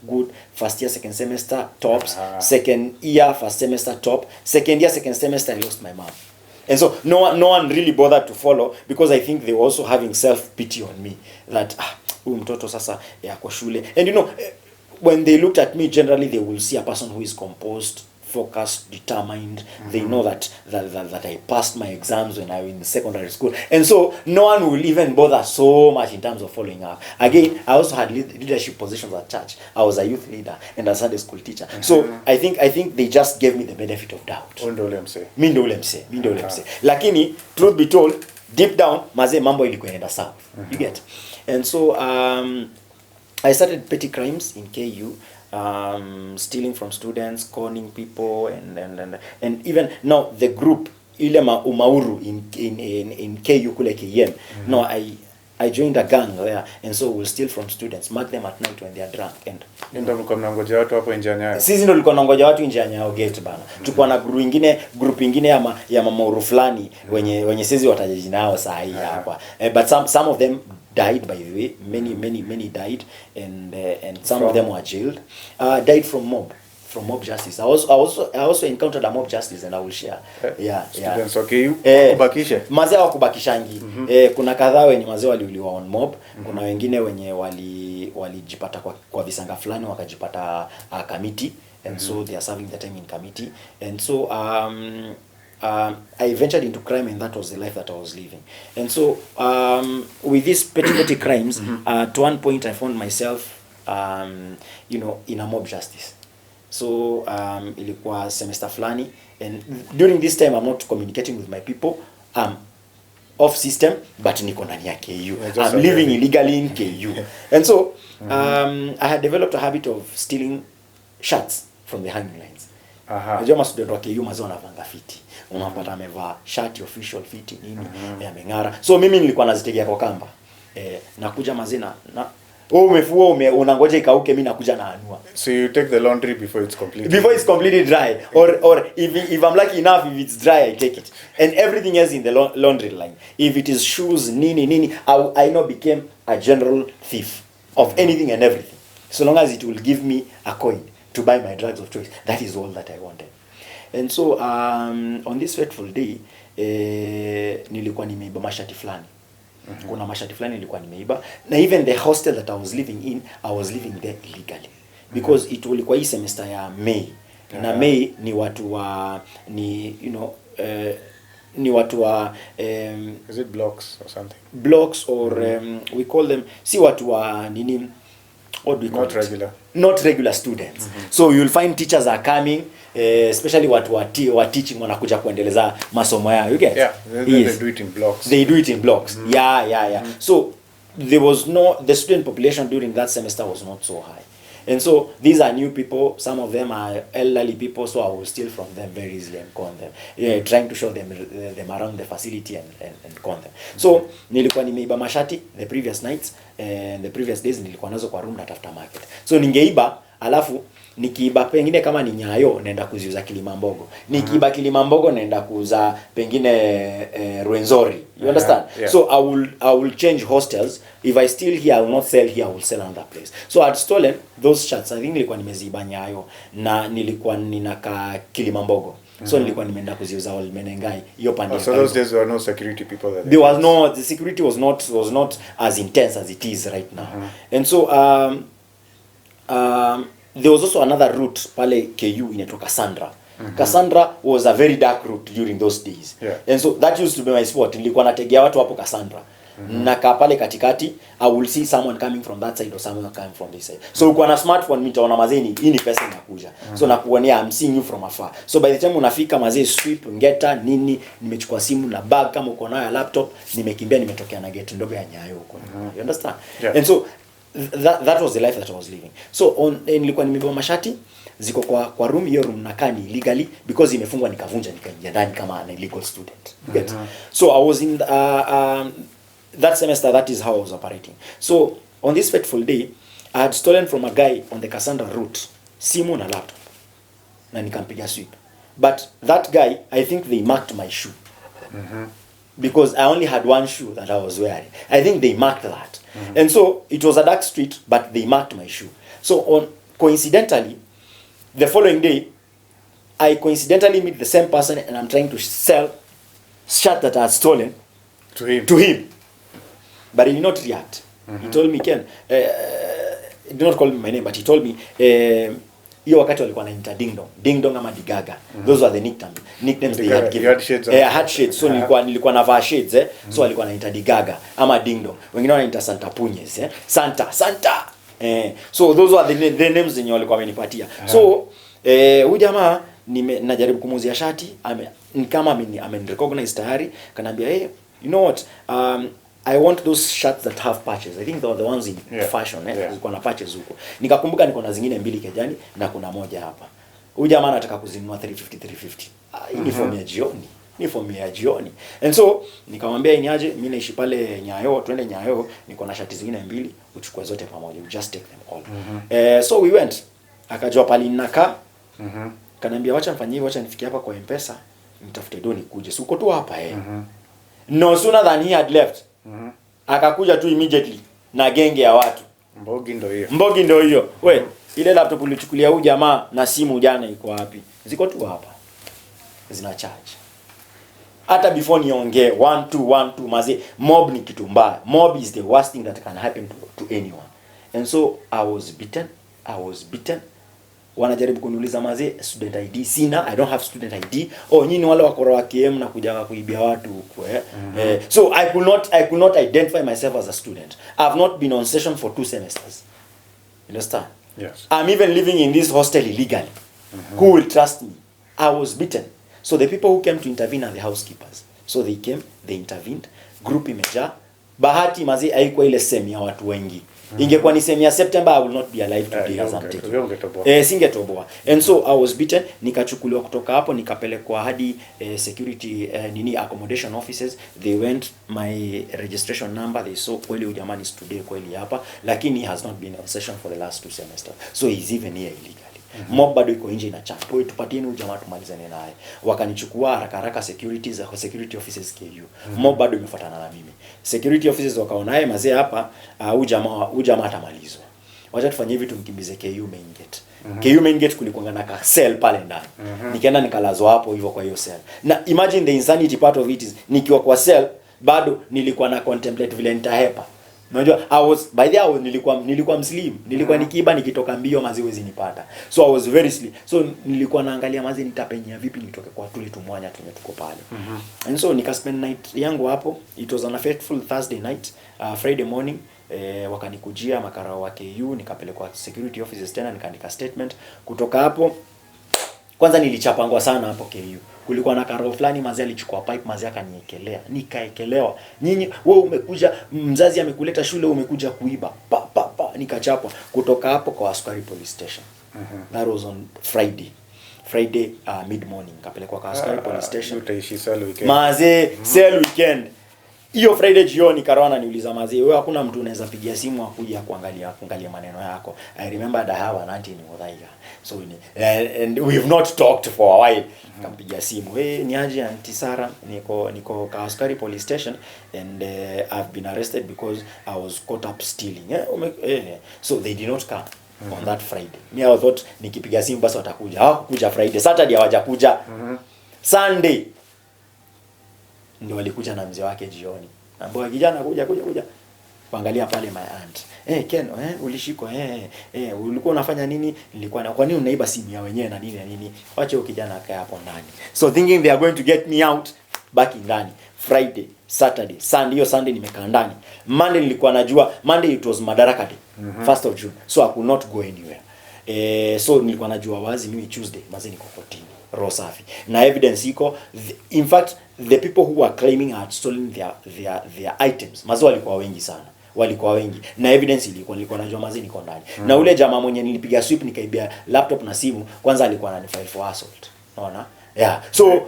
good, first year, second semester tops, second year, first semester top, second year, second semester I lost my mom. And so no one really bothered to follow because I think they were also having self-pity on me that huyu mtoto sasa yako shule. And when they looked at me, generally they will see a person who is composed, focused, determined. They know that I passed my exams when I was in secondary school. And so no one will even bother so much in terms of following up. Again, I also had leadership positions at church. I was a youth leader and a Sunday school teacher. So I think they just gave me the benefit of doubt. Mindo ulemse. Lakini, truth be told, deep down, maze mambo ilikuwa inaenda south. You get? And so I started petty crimes in KU. Stealing from students, conning people, and even now the group ile umauru in KU kule KM. No, I joined a gang there, and so we'll steal from students, mark them at night when they are drunk, and ndio mlikuwa mnangoja watu hapo nje ya Nyayo. Sisi ndio tulikuwa tunangoja watu nje ya Nyayo gate bana. Tulikuwa na group ingine ya mamauru fulani wenye sisi watajaji nao saa hii hapa. But some of them died, by the way. Many died, and some of them were jailed. Died from mob justice. I also encountered a mob justice, and I will share. Students Ogeu kubakisha. Mazee wakubakishangi. Kuna kadhaa wenye mazee waliuliwa on mob. Kuna wengine wenye walijipata kwa visanga fulani wakajipata committee, and so they are serving the time in committee. And so I ventured into crime, and that was the life that I was living. And so with these petty crimes, at one point I found myself in a mob justice. So ilikuwa semester fulani, and during this time I'm not communicating with my people. Off system, but niko ndani ya KU. I'm living illegally in KU. And so I had developed a habit of stealing shirts from the hanging lines. Najua student wa KU mazao wanavanga fiti. Unapata amevaa shirt official fiti nini, ameng'ara. So mimi nilikuwa nazitegea kwa kamba. Nakuja mazina na umefua unangoja ikauke, mimi nakuja na anua. So you take the laundry before it's completely dry, or if I'm lucky enough, if it's dry, I take it. And everything else in the laundry line, if it is shoes nini, I now became a general thief of anything and everything, so long as it will give me a coin to buy my drugs of choice. That is all that I wanted. And so on this fateful day, nilikuwa nimeiba mashati fulani. Kuna mashati fulani nilikuwa nimeiba, na even the hostel that I was living in, I was living there illegally, because it ilikuwa hii semester ya May. Na May ni watu wa ni watu wa is it blocks or something? Blocks or we call them, si watu wa nini, what do we call not regular students. So you'll find teachers are coming, especially watu wa teaching wanakuja kuendeleza masomo yao, you get? They do it in blocks. They do it in blocks. So the student population during that semester was not so high. And so these are new people, some of them are elderly people, so I will steal from them very easily and con them, trying to show them around the facility and con them. So nilikuwa nimeiba mashati the previous nights, and the previous days nilikuwa nazo kwa room natafuta market. So ningeiba, alafu nikiiba pengine kama ni Nyayo naenda kuziuza Kilimambogo. Nikiiba Kilimambogo naenda kuuza pengine Rwenzori. You understand? So I will change hostels. If I steal here, I will not sell here, I will sell another place. So I had stolen those shirts. I think nilikuwa nimeziiba Nyayo na nilikuwa ninaka Kilimambogo. So nilikuwa nimeenda kuziuza Olmenengai. Hiyo pande. So those days there were no security people there. The security was not as intense as it is right now. And so there was also another route pale KU inaitwa Cassandra. Cassandra was a very dark route during those days. And so that used to be my spot. Nilikuwa nategea watu hapo Cassandra. Naka pale katikati, I will see someone coming from that side or someone coming from this side. So ukiwa na smartphone nitaona mazeni hii ni pesa inakuja. So nakuonea I'm seeing you from afar. So by the time unafika mazee sweep ngeta nini, nimechukua simu na bag kama uko nayo laptop, nimekimbia nimetokea na gate ndogo ya Nyayo huko. You understand? And so that was the life that I was living. So nilikuwa nimebeba mashati ziko kwa room, hiyo room nakaa ni illegally because imefungwa, nikavunja nikaingia ndani kama an illegal student. Get? So I was in that semester, that is how I was operating. So on this fateful day, I had stolen from a guy on the Cassandra route simu na laptop, na nikampiga sweep. But that guy, I think they marked my shoe. Because I only had one shoe that I was wearing. I think they marked that. And so it was a dark street, but they marked my shoe. So coincidentally, the following day, I coincidentally meet the same person, and I'm trying to sell shirt that I had stolen to him. But he did not react. He told me, Ken, he did not call me my name, but he told me, hiyo wakati walikuwa wanaita Ding Dong ama Digaga. Those were the nicknames they had given. You had shades. I had shades. So nilikuwa navaa shades, so walikuwa wanaita Digaga ama Ding Dong. Wengine wanaita Santa Punyes, Santa. So those were the names zenye walikuwa wamenipatia. So huyu jamaa najaribu kumuuzia shati, ni kama recognize tayari, kanambia you know what, I want those shirts that have patches. I think they were the ones in fashion, zilikuwa na patches huko. Nikakumbuka niko na zingine mbili kejani na kuna moja hapa. Huyu jamaa anataka kuzinunua 350. Uniform ya jioni. ni form ya jioni. And so nikamwambia niaje, mimi naishi pale Nyayo, twende Nyayo, niko na shati zingine mbili, uchukue zote pamoja, you just take them all. So we went, akajua pale ninakaa. Kaniambia wacha nifanyie hivi, wacha nifikie hapa kwa M-Pesa, nitafute doni kuje. Si uko tu hapa No sooner than he had left. Akakuja tu immediately na genge ya watu. Mbogi ndio hiyo. We, ile laptop ulichukulia huyu jamaa na simu jana iko wapi? Ziko tu hapa. Zina charge. Hata before niongee 1 2 mazi, mob ni kitu mbaya. Mob is the worst thing that can happen to anyone. And so I was beaten. Wanajaribu kuniuliza mazi student ID sina, I don't have student ID. Nyinyi wale wakora wa KM na kuja kuibia watu huko So I could not identify myself as a student. I've not been on session for 2 semesters. You understand? Yes. I'm even living in this hostel illegally. Who will trust me? I was beaten. So the people who came to intervene are the housekeepers. So they came, they intervened, group imejaa. Bahati mazi haikuwa ile semi ya watu wengi. Ingekuwa ni semi ya September, I will not be alive today as I'm taking. Singetoboa. And so I was beaten, nikachukuliwa kutoka hapo, nikapelekwa hadi security accommodation offices. They went my registration number, they saw kweli ujamani today kweli hapa, lakini he has not been on session for the last 2 semesters. So he's even here illegally. Mob bado iko nje na chat. Kwa hiyo tupatieni ujamaa tumalizane naye. Wakanichukua haraka security offices KU. Mob bado imefuatana na mimi. Security offices wakaona naye mazee hapa ujamaa atamalizwa. Wacha tufanye hivi tumkimbize KU main gate. KU main gate kulikuwa na ka cell pale ndani. Nikaenda nikalazwa hapo hivyo kwa hiyo cell. Na imagine the insanity part of it is nikiwa kwa cell bado nilikuwa na contemplate vile nitahepa. Unajua nilikuwa mslim, nilikuwa nikiiba nikitoka mbio maziwezi nipata. So I was very sleep. So nilikuwa naangalia mazi nitapenya vipi nitoke kwa tuli tumwanya tuko pale. And so nika spend night yangu hapo. It was on a fateful Thursday night. Friday morning wakanikujia makarao wa KU, nikapelekwa security offices tena, nikaandika statement. Kutoka hapo kwanza nilichapangwa sana hapo KU. Kulikuwa na karo fulani mazi alichukua pipe mazi akaniekelea. Nikaekelewa. Nyinyi wewe umekuja, mzazi amekuleta shule umekuja kuiba. Nikachapwa. Kutoka hapo kwa askari police station. That was on Friday mid morning. Kapelekwa kwa askari police station. Utaishi cell weekend. Mazi cell weekend. Hiyo Friday jioni Karwana niuliza mazi, wewe hakuna mtu unaweza pigia simu akuja kuangalia maneno yako. I remember I have an auntie in Odaiga. So and we've not talked for a while. Kampigia simu, ni aje Auntie Sarah, niko Kawaskari police station and I've been arrested because I was caught up stealing. So they did not come on that Friday. I thought nikipiga simu basi watakuja. Hawakuja Friday, Saturday hawajakuja. Sunday ndio walikuja na mzee wake jioni. Ambaye kijana kuja. Kuangalia pale my aunt. Ken, ulishikwa ulikuwa unafanya nini? Nilikuwa na kwa nini unaiba simu ya wenyewe na nini? Wacha ukijana akae hapo ndani. So thinking they are going to get me out, back in ndani. Friday, Saturday, Sunday, hiyo Sunday nimekaa ndani. Monday nilikuwa najua, Monday it was Madaraka Day, 1st of June. So I could not go anywhere. So nilikuwa najua wazi mimi Tuesday mazi niko 14. Roho safi. Na evidence iko, in fact the people who were claiming I had stolen their items mazi walikuwa wengi sana. Na evidence nilikuwa najua mazi niko ndani. Na ule jamaa mwenye nilipiga sweep nikaibia laptop na simu kwanza alikuwa ananifile for assault. Unaona? Yeah. So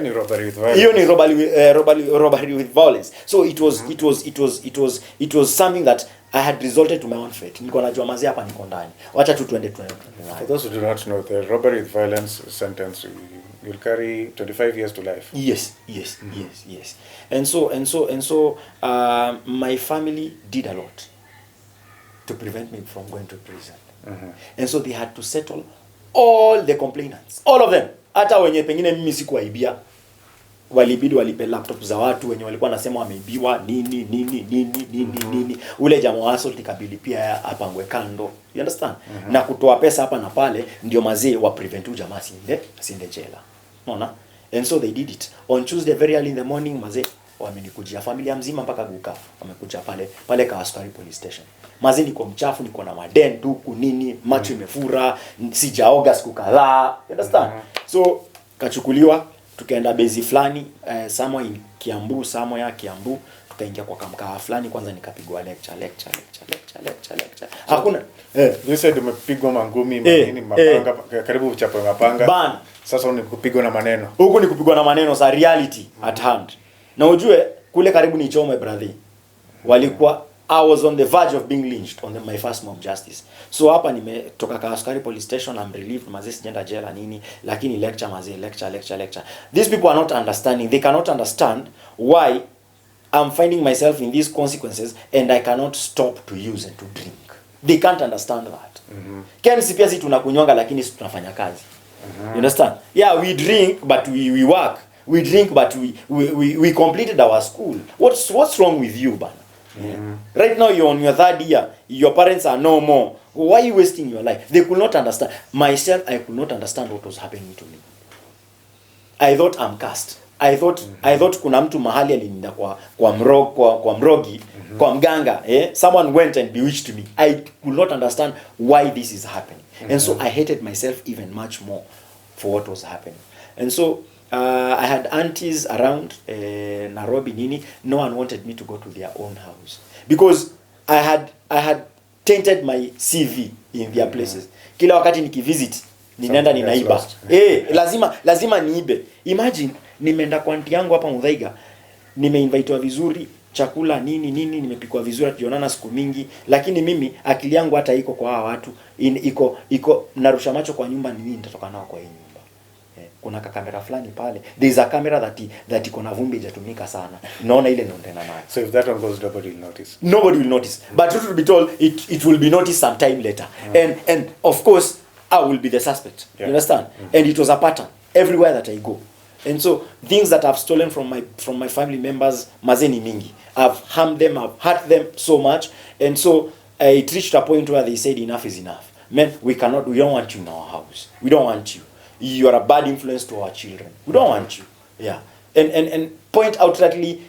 Ni robbery with violence. Hiyo ni robbery with violence. So it was something that I had resulted to my own fate. Nilikuwa najua mazi hapa niko ndani. Wacha tu tuende. For those who do not know, the robbery with violence sentence will carry 25 years to life. Yes. And so my family did a lot to prevent me from going to prison. And so they had to settle all the complainants, all of them. Hata wenye pengine mimi sikuwaibia, walibidi walipe laptop za watu wenye walikuwa nasema wameibiwa nini. Ule jamaa wa assault ikabili pia apangwe kando. You understand? Na kutoa pesa hapa na pale ndio mazee wa prevent jamaa sinde jela. Unaona? And so they did it. On Tuesday very early in the morning mazee wamenikujia familia mzima mpaka Guka. Wamekuja pale Kawaskari police station. Mazee niko mchafu, niko na maden tuku nini, macho imefura, sijaoga siku kadhaa. You understand? So kachukuliwa tukaenda bezi fulani somewhere in Kiambu, tukaingia kwa kamkaa fulani, kwanza nikapigwa lecture. Hakuna you said umepigwa mangumi manini mapanga karibu uchape mapanga bana. Sasa ni kupigwa na maneno, huku ni kupigwa na maneno za reality at hand. Na ujue kule karibu ni Chome brother, walikuwa I was on the verge of being lynched on my first mob justice. So hapa nimetoka kwa askari police station, I'm relieved mazee sijaenda jela nini, lakini lecture mazee, lecture. These people are not understanding. They cannot understand why I'm finding myself in these consequences and I cannot stop to use and to drink. They can't understand that. Ken pia si tunakunywanga lakini si tunafanya kazi. You understand? Yeah, we drink but we work. We drink but we completed our school. What's wrong with you, bana? Right now you're on your third year. Your parents are no more. Why are you wasting your life? They could not understand. Myself, I could not understand what was happening to me. I thought I'm cursed. I thought kuna mtu mahali alininda kwa mrogi, kwa mganga, someone went and bewitched me. I could not understand why this is happening. And so I hated myself even much more for what was happening. And so I had aunties around Nairobi nini. No one wanted me to go to their own house because I had tainted my CV in their places. Kila wakati nikivisit ninaenda ninaiba. Lazima niibe. Imagine nimeenda kwa auntie yangu hapa Muthaiga, nimeinvitewa vizuri, chakula nini nimepikwa vizuri, tulionana siku mingi, lakini mimi akili yangu hata iko kwa hawa watu, iko narusha macho kwa nyumba, nini nitatoka nao kwa hii nyumba. Kuna kamera fulani pale, there is a camera that iko na vumbi haijatumika sana, naona ile ndio tena nayo. So if that one goes, nobody will notice. But truth to be told, it will be noticed sometime later. And of course I will be the suspect. You understand? And it was a pattern everywhere that I go. And so things that I've stolen from my family members, mazeni mingi, I've harmed them, I've hurt them so much. And so it reached a point where they said enough is enough. Man, we don't want you in our house. We don't want you. You are a bad influence to our children. We don't want you. Yeah. And point outwardly,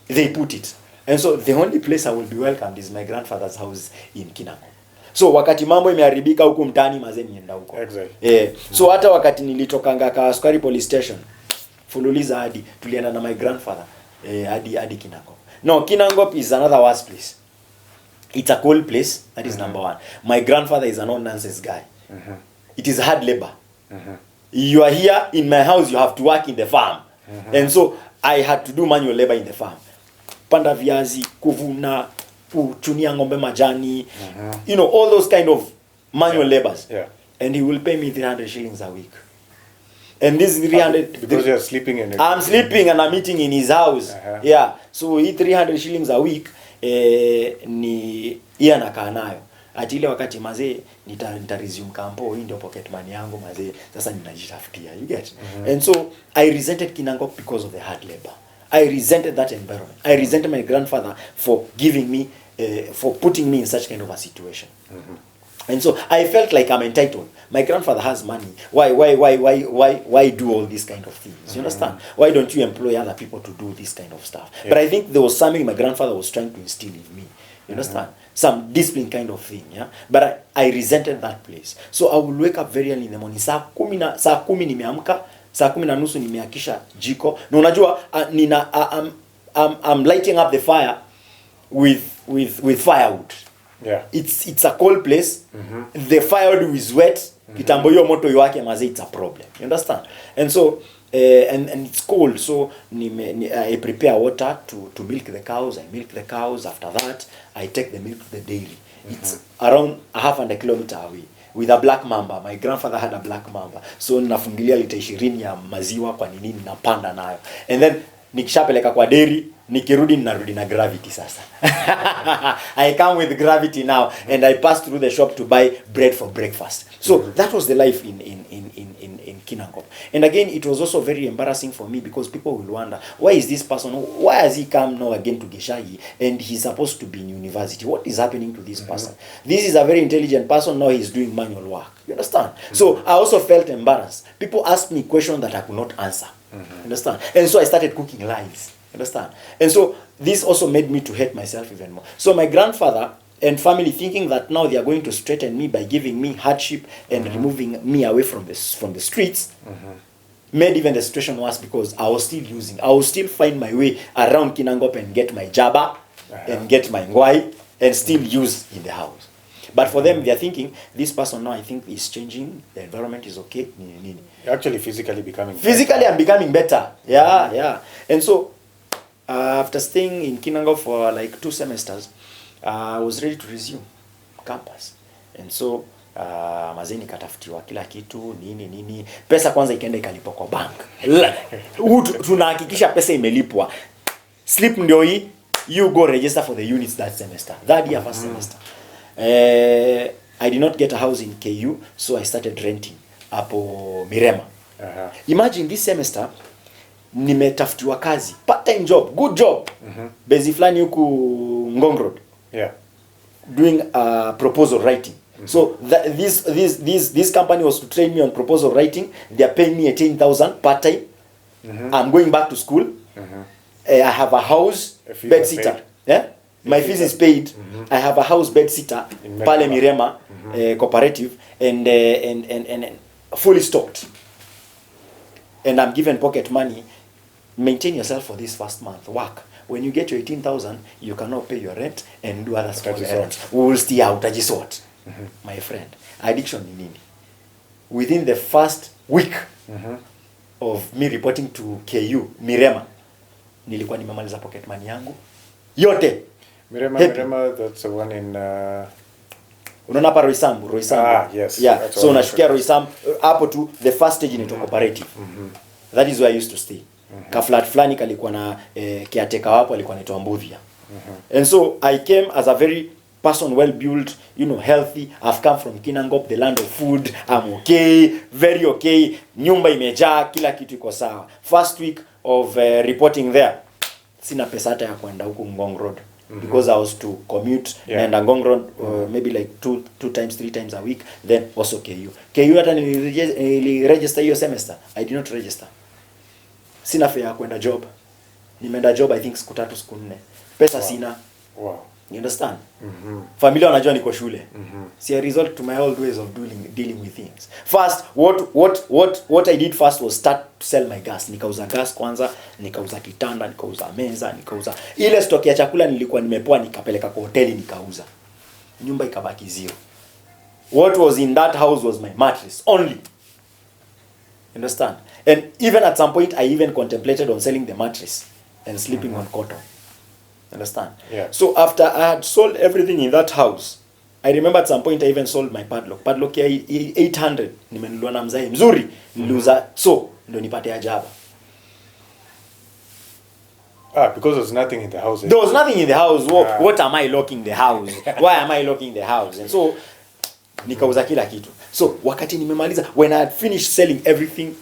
they put it. And so the only place I will be welcomed is my grandfather's house in Kinango. So wakati mambo imeharibika huku mtaani, mazeni nienda huko. Exactly. So hata wakati nilitokanga kwa askari police station, fululiza hadi tulienda na my grandfather hadi Kinango. No, Kinango is another worse place. It's a cold place. That is number one. My grandfather is a no-nonsense guy. It is hard labor. You are here in my house, you have to work in the farm. And so I had to do manual labor in the farm. Panda viazi, kuvuna, kuchunia ngombe majani, you know, all those kind of manual labors. Yeah. And he will pay me 300 shillings a week. And this 300 because you're sleeping in I'm sleeping and I'm eating in his house. Yeah. So he 300 shillings a week ni yeye anakaa nayo. Ati ile wakati mazee nita resume campo, hii ndio pocket money yangu mazee, sasa ninajitafutia, you get. And so I resented Kinango because of the hard labor. I resented that environment. I resented my grandfather for giving me for putting me in such kind of a situation. And so I felt like I'm entitled. My grandfather has money. Why do all these kind of things? You understand? Why don't you employ other people to do this kind of stuff? But I think there was something my grandfather was trying to instill in me. You understand? Some discipline kind of thing, yeah. But I resented that place. So I would wake up very early in the morning. Saa 10 nimeamka, saa 10:30 nimeakisha jiko. Na unajua I'm lighting up the fire with firewood. Yeah. It's a cold place. The firewood is wet. Kitambo hiyo moto yake maze, it's a problem. You understand? And so and it's cold, so I prepare water to milk the cows. I milk the cows. After that, I take the milk to the dairy. It's around a half and a kilometer away with a black mamba. My grandfather had a black mamba, so nafungilia lita 20 ya maziwa kwa nini napanda nayo. And then nikishapeleka kwa dairy, nikirudi ninarudi na gravity sasa. I come with gravity now, and I pass through the shop to buy bread for breakfast. So that was the life in Kinango. And again, it was also very embarrassing for me because people will wonder, why is this person, why has he come now again to Geshagi and he's supposed to be in university? What is happening to this person? This is a very intelligent person, now he's doing manual work. You understand? So I also felt embarrassed. People asked me questions that I could not answer. Understand? And so I started cooking lies. Understand? And so this also made me to hate myself even more. So my grandfather and family, thinking that now they are going to straighten me by giving me hardship and removing me away from the streets, made even the situation worse because I was still find my way around Kinangop and get my jaba and get my ngwai and still use in the house. But for them, they are thinking, this person now, I think, is changing, the environment is okay. You're actually physically becoming better. I'm becoming better. Yeah. And so, after staying in Kinangop for like 2 semesters, I was ready to resume campus. And so, mazee nikatafutiwa kila kitu, nini. Pesa kwanza ikaenda ikalipwa kwa bank. Tunahakikisha pesa imelipwa. Slip ndio hii, you go register for the units that semester. That year, first semester. I did not get a house in KU, so I started renting hapo Mirema. Imagine this semester nimetafutiwa kazi, part-time job, good job. Bezi flani huku Ngong Road. Yeah. Doing proposal writing. So this company was to train me on proposal writing. They are paying me 18,000 part-time. I'm going back to school. I have a house bed sitter. Yeah? My fees is paid. I have a house bed sitter pale Mirema cooperative and fully stocked. And I'm given pocket money. Maintain yourself for this first month. Work. When you get your 18,000, you cannot pay your rent and do other small errands. We will stay out. Utajisort. My friend. Addiction ni nini? Within the first week of me reporting to KU Mirema, nilikuwa nimemaliza pocket money yangu yote. Mirema, that's the one in unaona hapa Roysambu. Yes. Yeah. So unashukia Roysambu hapo tu the first stage in cooperative. That is where I used to stay. Ka flat flani kalikuwa na caretaker wapo alikuwa anaitwa Mbudhia. And so I came as a very person well built, healthy. I've come from Kinangop, the land of food. I'm okay, very okay. Nyumba imejaa, kila kitu iko sawa. First week of reporting there, sina pesa hata ya kwenda huku Ngong Road. Because I was to commute and Ngong Road maybe like 2 times 3 times a week, then also KU hata nili register hiyo semester. I did not register. Sina fare ya kwenda job. Nimeenda job I think siku 3 siku 4. Pesa sina. Wow. You understand? Familia wanajua niko shule. See, a result to my old ways of dealing with things. First, what I did first was start to sell my gas. Nikauza gas kwanza, nikauza kitanda, nikauza meza, nikauza ile stock ya chakula nilikuwa nimepoa nikapeleka kwa hoteli nikauza. Nyumba ikabaki zero. What was in that house was my mattress only. You understand? And even at some point I even contemplated on selling the mattress and sleeping on cotton. Understand? Yeah. So after I had sold everything in that house, I remember at some point I even sold my padlock. Padlock ya 800 nimenunua na mzee mzuri, niliuza so ndio nipate ajaba. Because there's nothing in the house. There was nothing in the house. What am I locking the house? Why am I locking the house? And so nikauza kila kitu. So wakati nimemaliza, when I had finished selling everything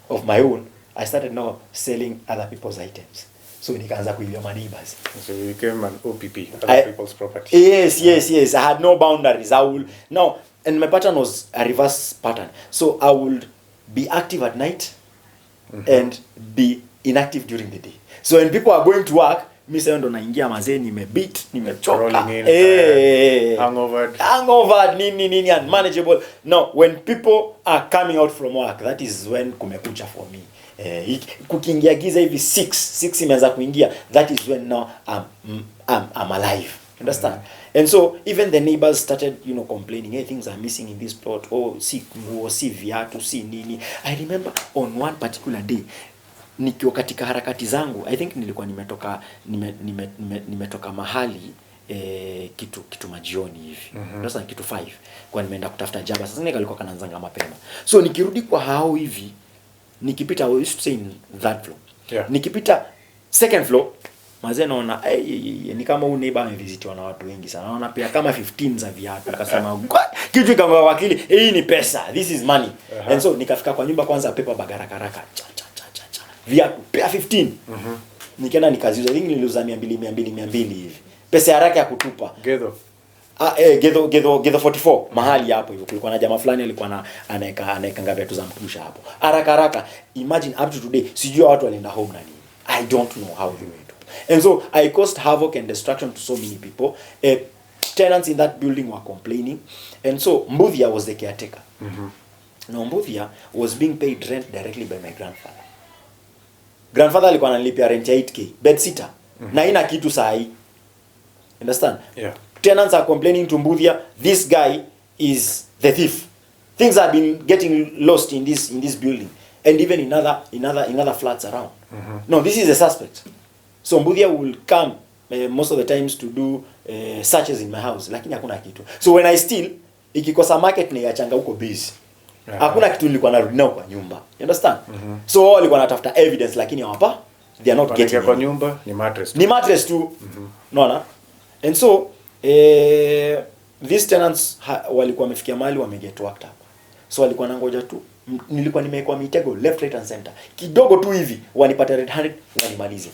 of my own, I started now selling other people's items. So nikaanza kuibia neighbors. So you became an OPP, other people's property. Yes. I had no boundaries. And my pattern was a reverse pattern. So I would be active at night and be inactive during the day. So when people are going to work, mi sasa ndo naingia mazee nimebeat, nimechoka. Hangover, nini unmanageable. No, when people are coming out from work, that is when kumekucha for me. Kukiingia giza hivi 6 imeanza kuingia, that is when now I'm alive. Understand? And so even the neighbors started complaining, hey, things are missing in this plot. Oh, si viatu, si nini. I remember on one particular day nikiwa katika harakati zangu, I think nilikuwa nimetoka mahali kitu majioni hivi. Sasa kitu 5 kwa nimeenda kutafuta jaba. Sasa nilikuwa kanaanzanga mapema. So nikirudi kwa hao hivi, nikipita, I used to say in that floor. Yeah. Nikipita second floor, mazee naona ni kama huyu neighbor amevisitiwa na watu wengi sana. Naona pia kama 15 za viatu. Akasema kitu kama wakili, hii ni pesa. This is money. And so nikafika kwa nyumba kwanza paper bag haraka. Viatu pia 15. Nikaenda nikaziuza. Vingi niliuza 200 hivi. Pesa haraka ya kutupa. Gedho 44 mahali hapo hivyo kulikuwa na jamaa fulani alikuwa anaeka viatu za mtusha hapo haraka. Imagine up to today sijui watu walienda home na nini. I don't know how they went. And so I caused havoc and destruction to so many people. Tenants in that building were complaining, and so Mbudhia was the caretaker. Now Mbuthia was being paid rent directly by my grandfather. Grandfather alikuwa analipia rent ya 8k, bed sitter. Na ina kitu sahi. Understand? Yeah. Tenants are complaining to Mbuthia, this guy is the thief. Things have been getting lost in this building and even in other flats around. No, this is a suspect. So Mbuthia will come most of the times to do searches in my house, lakini hakuna kitu. So when I steal, ikikosa market na yachanga huko busy. Hakuna kitu nilikuwa narudi nao kwa nyumba. You understand? So wao walikuwa wanatafuta evidence lakini hawapa. They are not getting kwa nyumba ni mattress. Ni mattress tu. Unaona? And so these tenants walikuwa wamefikia mahali wameget worked up. So walikuwa nangoja tu. Nilikuwa nimekuwa mitego left right and center. Kidogo tu hivi wanipata red handed wanimalize.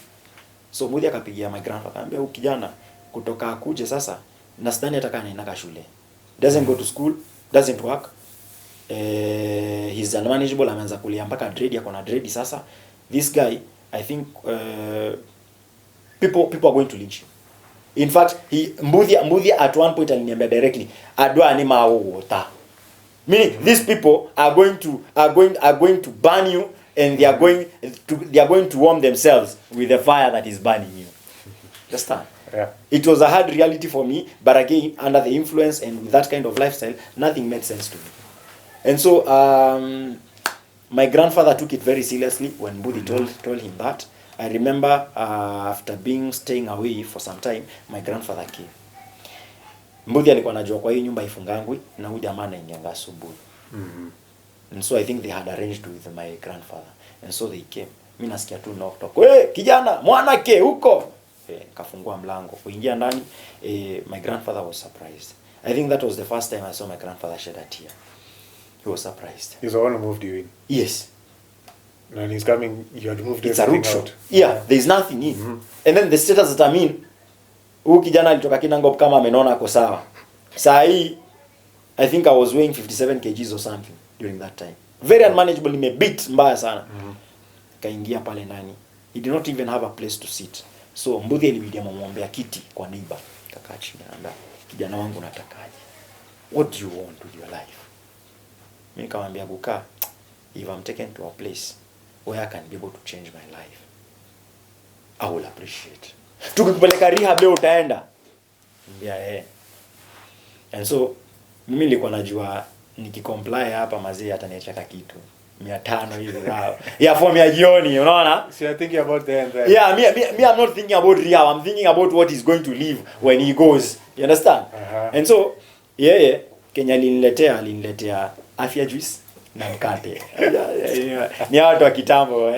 So Mbuthia akapigia my grandfather akamwambia huyu kijana kutoka akuje sasa na sidhani hata kana anaenda shule. Doesn't go to school, doesn't work. He's unmanageable, ameanza kulia mpaka dread yako na dread sasa. This guy I think people are going to lynch him. In fact, Mbuthia at one point aliniambia directly, adwa ni maota. Meaning these people are going to burn you and they are going to warm themselves with the fire that is burning you. Understand? Yeah. It was a hard reality for me, but again, under the influence and with that kind of lifestyle, nothing made sense to me. And so my grandfather took it very seriously when Mbuthia told him that. I remember after staying away for some time, my grandfather came. Mbuthia alikuwa anajua kwa hii nyumba ifungangwi na huyu jamaa anaingia asubuhi. And so I think they had arranged with my grandfather. And so they came. Mimi nasikia tu knock knock. Wewe kijana, mwanake huko. Kafungua mlango. Kuingia ndani, my grandfather was surprised. I think that was the first time I saw my grandfather shed a tear. He was surprised. He's the one who moved you in. Yes. And he's coming, you had moved it's everything a out. Yeah, there's nothing in. And then the status that I'm in, huyu kijana alitoka Kinangop kama amenona ako sawa. Saa hii I think I was weighing 57 kgs or something during that time. Very unmanageable, nimebit mbaya sana. Kaingia pale ndani. He did not even have a place to sit. So Mbuthia ilibidi amwambia kiti kwa neighbor. Kakaa chini anaambia, kijana wangu natakaje? What do you want with your life? Mimi nikamwambia kukaa, if I'm taken to a place where I can be able to change my life, I will appreciate. Tukikupeleka rehab leo utaenda. Yeah. And so mimi nilikuwa najua nikicomply hapa mazee ataniachaka kitu 500 hivi rao. Yeah, for me jioni, unaona? So you're thinking about the end there. Yeah, me I'm not thinking about rehab. I'm thinking about what he's going to live when he goes. You understand? And so Kenya aliniletea afya juice na mkate. Ni watu wa kitambo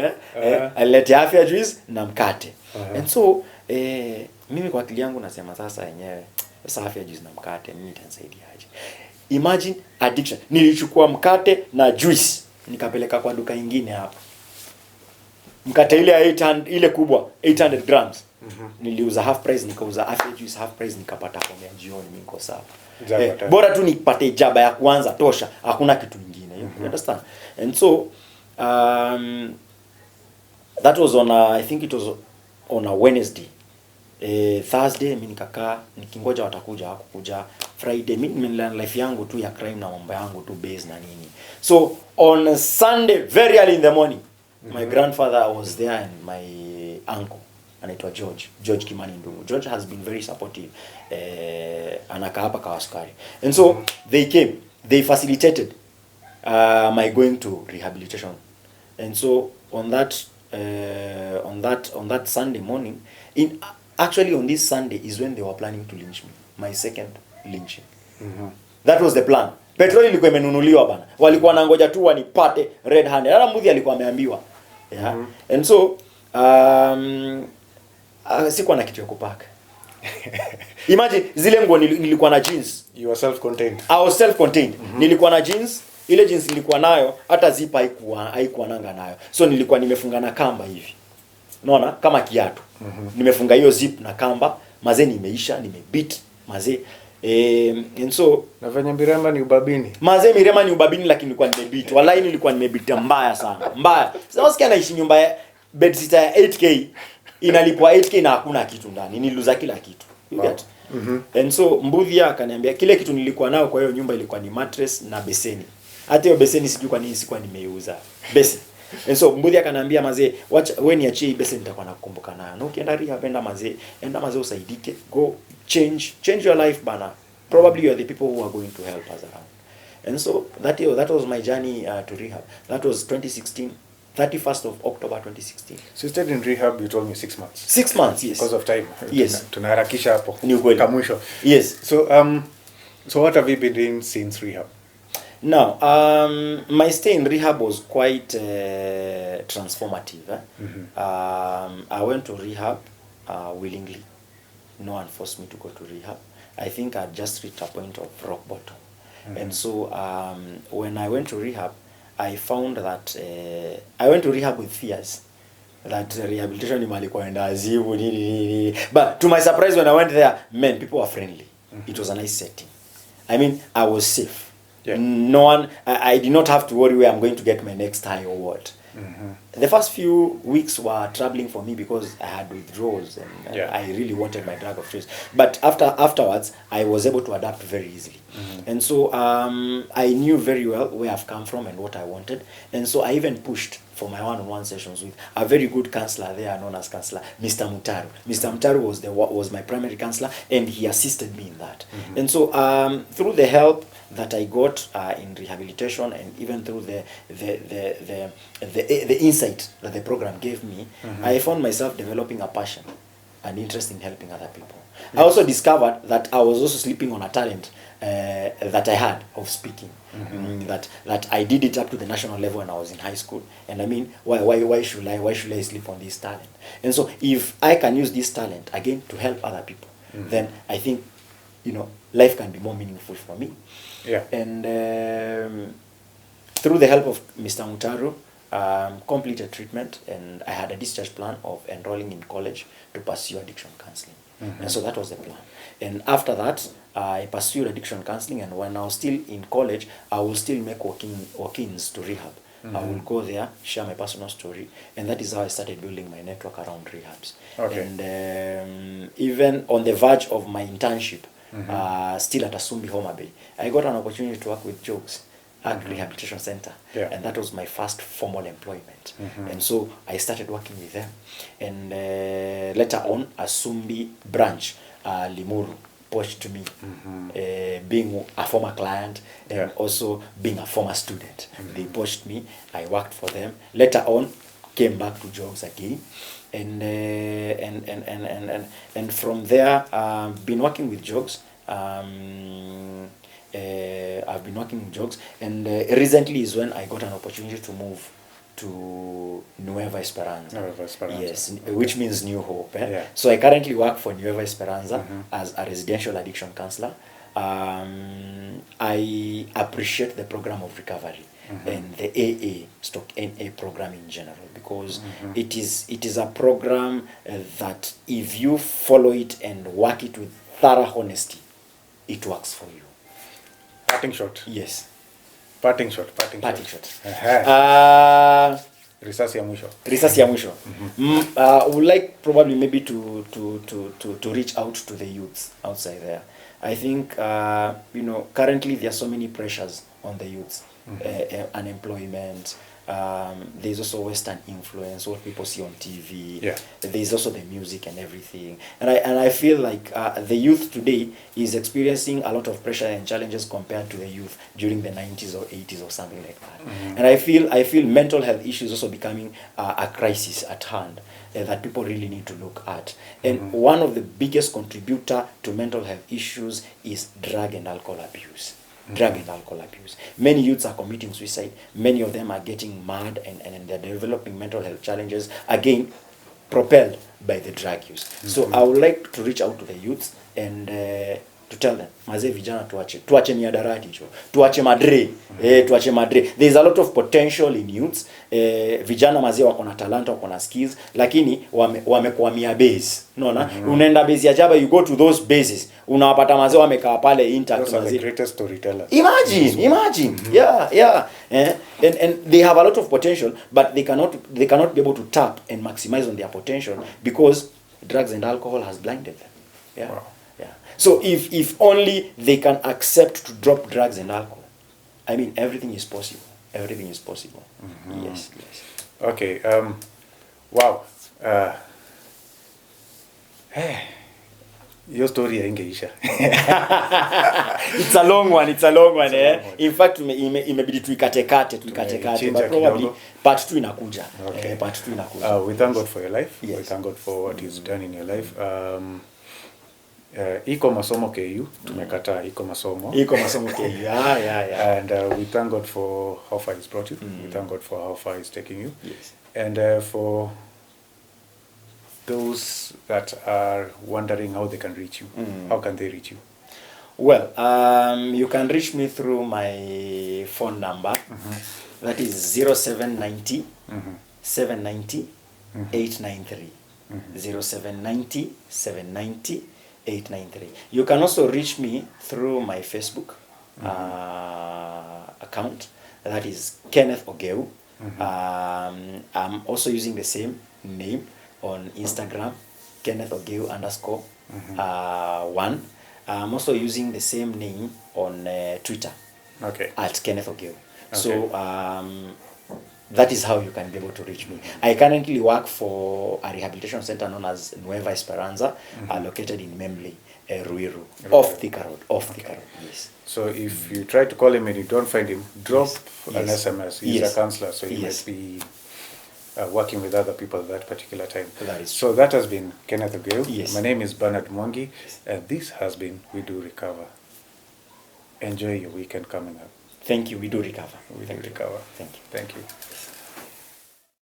aliletea afya juice na mkate. And so mimi kwa akili yangu nasema sasa yenyewe afya juice na mkate mimi itanisaidiaje? Imagine addiction. Nilichukua mkate na juice nikapeleka kwa duka nyingine hapa. Mkate ile 800 ile kubwa 800 grams. Niliuza half price, nikauza afya juice half price, nikapata pombe jioni, mimi niko sawa. Bora tu nipate jaba ya kwanza tosha, hakuna kitu kingine. You understand? And so that was on I think it was on a Wednesday. Thursday mimi nikakaa nikingoja watakuja, hakukuja. Friday mimi nimelala life yangu tu ya crime na mambo yangu tu base na nini. So on Sunday very early in the morning, my grandfather was there and my uncle anaitwa George Kimani Ndungu. George has been very supportive. Anakaa hapa Kawasukari. And so they came, they facilitated my going to rehabilitation. And so on that Sunday morning, actually on this Sunday is when they were planning to lynch me, my second lynching. That was the plan. Petrol ilikuwa imenunuliwa bana. Walikuwa nangoja tu wanipate red handed. Hata Mbuthia alikuwa ameambiwa. Yeah. And so sikuwa na kitu ya kupaka. Imagine zile nguo nilikuwa na jeans. You were self-contained. I was self-contained. Nilikuwa na jeans, ile jeans nilikuwa nayo hata zip haikuwa nanga nayo. So nilikuwa nimefunga na kamba hivi. Unaona kama kiatu. Nimefunga hiyo zip na kamba, mazee nimeisha, nimebeat, mazee. And so na venye mirema ni ubabini. Mazee mirema ni ubabini lakini nilikuwa nimebeat. Wallahi nilikuwa nimebeat mbaya sana. Mbaya. Sasa usikia naishi nyumba ya bed sitter ya 8k. Inalipwa 8k na hakuna kitu ndani. Niluza kila kitu. You get? And so Mbuthia akaniambia kile kitu nilikuwa nao kwa hiyo nyumba ilikuwa ni mattress na beseni. hata hiyo beseni sijui kwa nini sikuwa nimeiuza besi. And so Mbudhi akaniambia mazee, wacha wewe niachie hii beseni, nitakuwa nakukumbuka nayo. Na ukienda rehab, enda mazee usaidike, go change your life bana. Probably you are the people who are going to help us around. And so that was my journey to rehab. That was 2016, 31st of October 2016. So you stayed in rehab, you told me 6 months. 6 months, yes. Because of time. Yes. Tunaharakisha hapo. Ni ukweli. Kamwisho. Yes. So what have you been doing since rehab? Now, my stay in rehab was quite transformative. I went to rehab willingly. No one forced me to go to rehab. I think I just reached a point of rock bottom. And so when I went to rehab, I found that I went to rehab with fears that rehabilitation ni mali kwaenda azibu nini. But to my surprise, when I went there, men, people were friendly. It was a nice setting. I mean, I was safe. Yeah. No one, I did not have to worry where I'm going to get my next high or what. The first few weeks were troubling for me because I had withdrawals and I really wanted my drug of choice. But afterwards, I was able to adapt very easily. And so I knew very well where I've come from and what I wanted. And so I even pushed for my one-on-one sessions with a very good counselor there, known as counselor Mr. Mutaru. Mr. Mutaru was my primary counselor, and he assisted me in that. And so through the help that I got in rehabilitation, and even through the insight that the program gave me, I found myself developing a passion and interest in helping other people. I also discovered that I was also sleeping on a talent that I had of speaking. That I did it up to the national level when I was in high school. And I mean, why should I sleep on this talent? And so if I can use this talent again to help other people, then I think, life can be more meaningful for me. Yeah. And through the help of Mr. Mutaru, completed treatment, and I had a discharge plan of enrolling in college to pursue addiction counseling. And so that was the plan. And after that, I pursued addiction counseling, and when I was still in college, I will still make walk-ins to rehab. I will go there, share my personal story, and that is how I started building my network around rehabs. Okay. And even on the verge of my internship, still at Asumbi Homa Bay, I got an opportunity to work with Jokes at Rehabilitation Center, and that was my first formal employment. And so I started working with them, and later on, Asumbi branch, Limuru, poached me, being a former client and also being a former student. They poached me. I worked for them. Later on, came back to jobs again, and from there, been working with jobs. I've been working with jobs, and recently is when I got an opportunity to move to Nueva Esperanza. Nueva Esperanza. Yes, which means New Hope. So I currently work for Nueva Esperanza as a residential addiction counselor. I appreciate the program of recovery and the AA/NA program in general, because it is a program that if you follow it and work it with thorough honesty, it works for you. Parting shot. Yes. Parting shot. Risasi ya mwisho. I would like probably maybe to reach out to the youths outside there. I think currently there are so many pressures on the youths. Unemployment. There's also Western influence, what people see on TV. There's also the music and everything. And I feel like the youth today is experiencing a lot of pressure and challenges compared to the youth during the 90s or 80s or something like that. And I feel mental health issues also becoming a crisis at hand that people really need to look at. And one of the biggest contributor to mental health issues is drug and alcohol abuse. Many youths are committing suicide. Many of them are getting mad and they're developing mental health challenges, again, propelled by the drug use. So I would like to reach out to the youths and to tell them, mazee vijana tuache miadarati hicho, tuache madre. There's a lot of potential in youths. Vijana mazee wako na talanta, wako na skills, lakini wamekwamia base. Unaona? Unaenda base ya jaba, you go to those bases, unawapata mazee wamekaa pale intact. Those are the greatest storytellers. Imagine. Yeah. And they have a lot of potential, but they cannot be able to tap and maximize on their potential because drugs and alcohol has blinded them. Yeah. Wow. So if only they can accept to drop drugs and alcohol, I mean, everything is possible. Everything is possible. Yes, yes. Okay. Wow. Your story haingeisha. It's a long one. It's a long one. Long one. In fact, imebidi tuikate, but probably part 2 inakuja. Okay. Part 2 inakuja. We thank God for your life. Yes. We thank God for what He's done in your life. Iko masomo KU, tumekataa iko masomo. Iko masomo KU. Yeah. And we thank God for how far He's brought you. We thank God for how far He's taking you. Yes. And for those that are wondering how they can reach you, how can they reach you? Well, you can reach me through my phone number. That is 0790 790 893. 0790 790 893. You can also reach me through my Facebook account. That is Kenneth Ogeu. I'm also using the same name on Instagram, Kenneth Ogeu _1. I'm also using the same name on Twitter, at Kenneth Ogeu. So that is how you can be able to reach me. I currently work for a rehabilitation center known as Nueva Esperanza, located in Memley, Ruiru, off Thika Road. Yes. So if you try to call him and you don't find him, drop an SMS. He's a counselor, so he might be working with other people at that particular time. That is so that has been Kenneth Ogeu. Yes. My name is Bernard Mwangi, and this has been We Do Recover. Enjoy your weekend coming up. Thank you. We do recover. We do recover. Thank you. Thank you.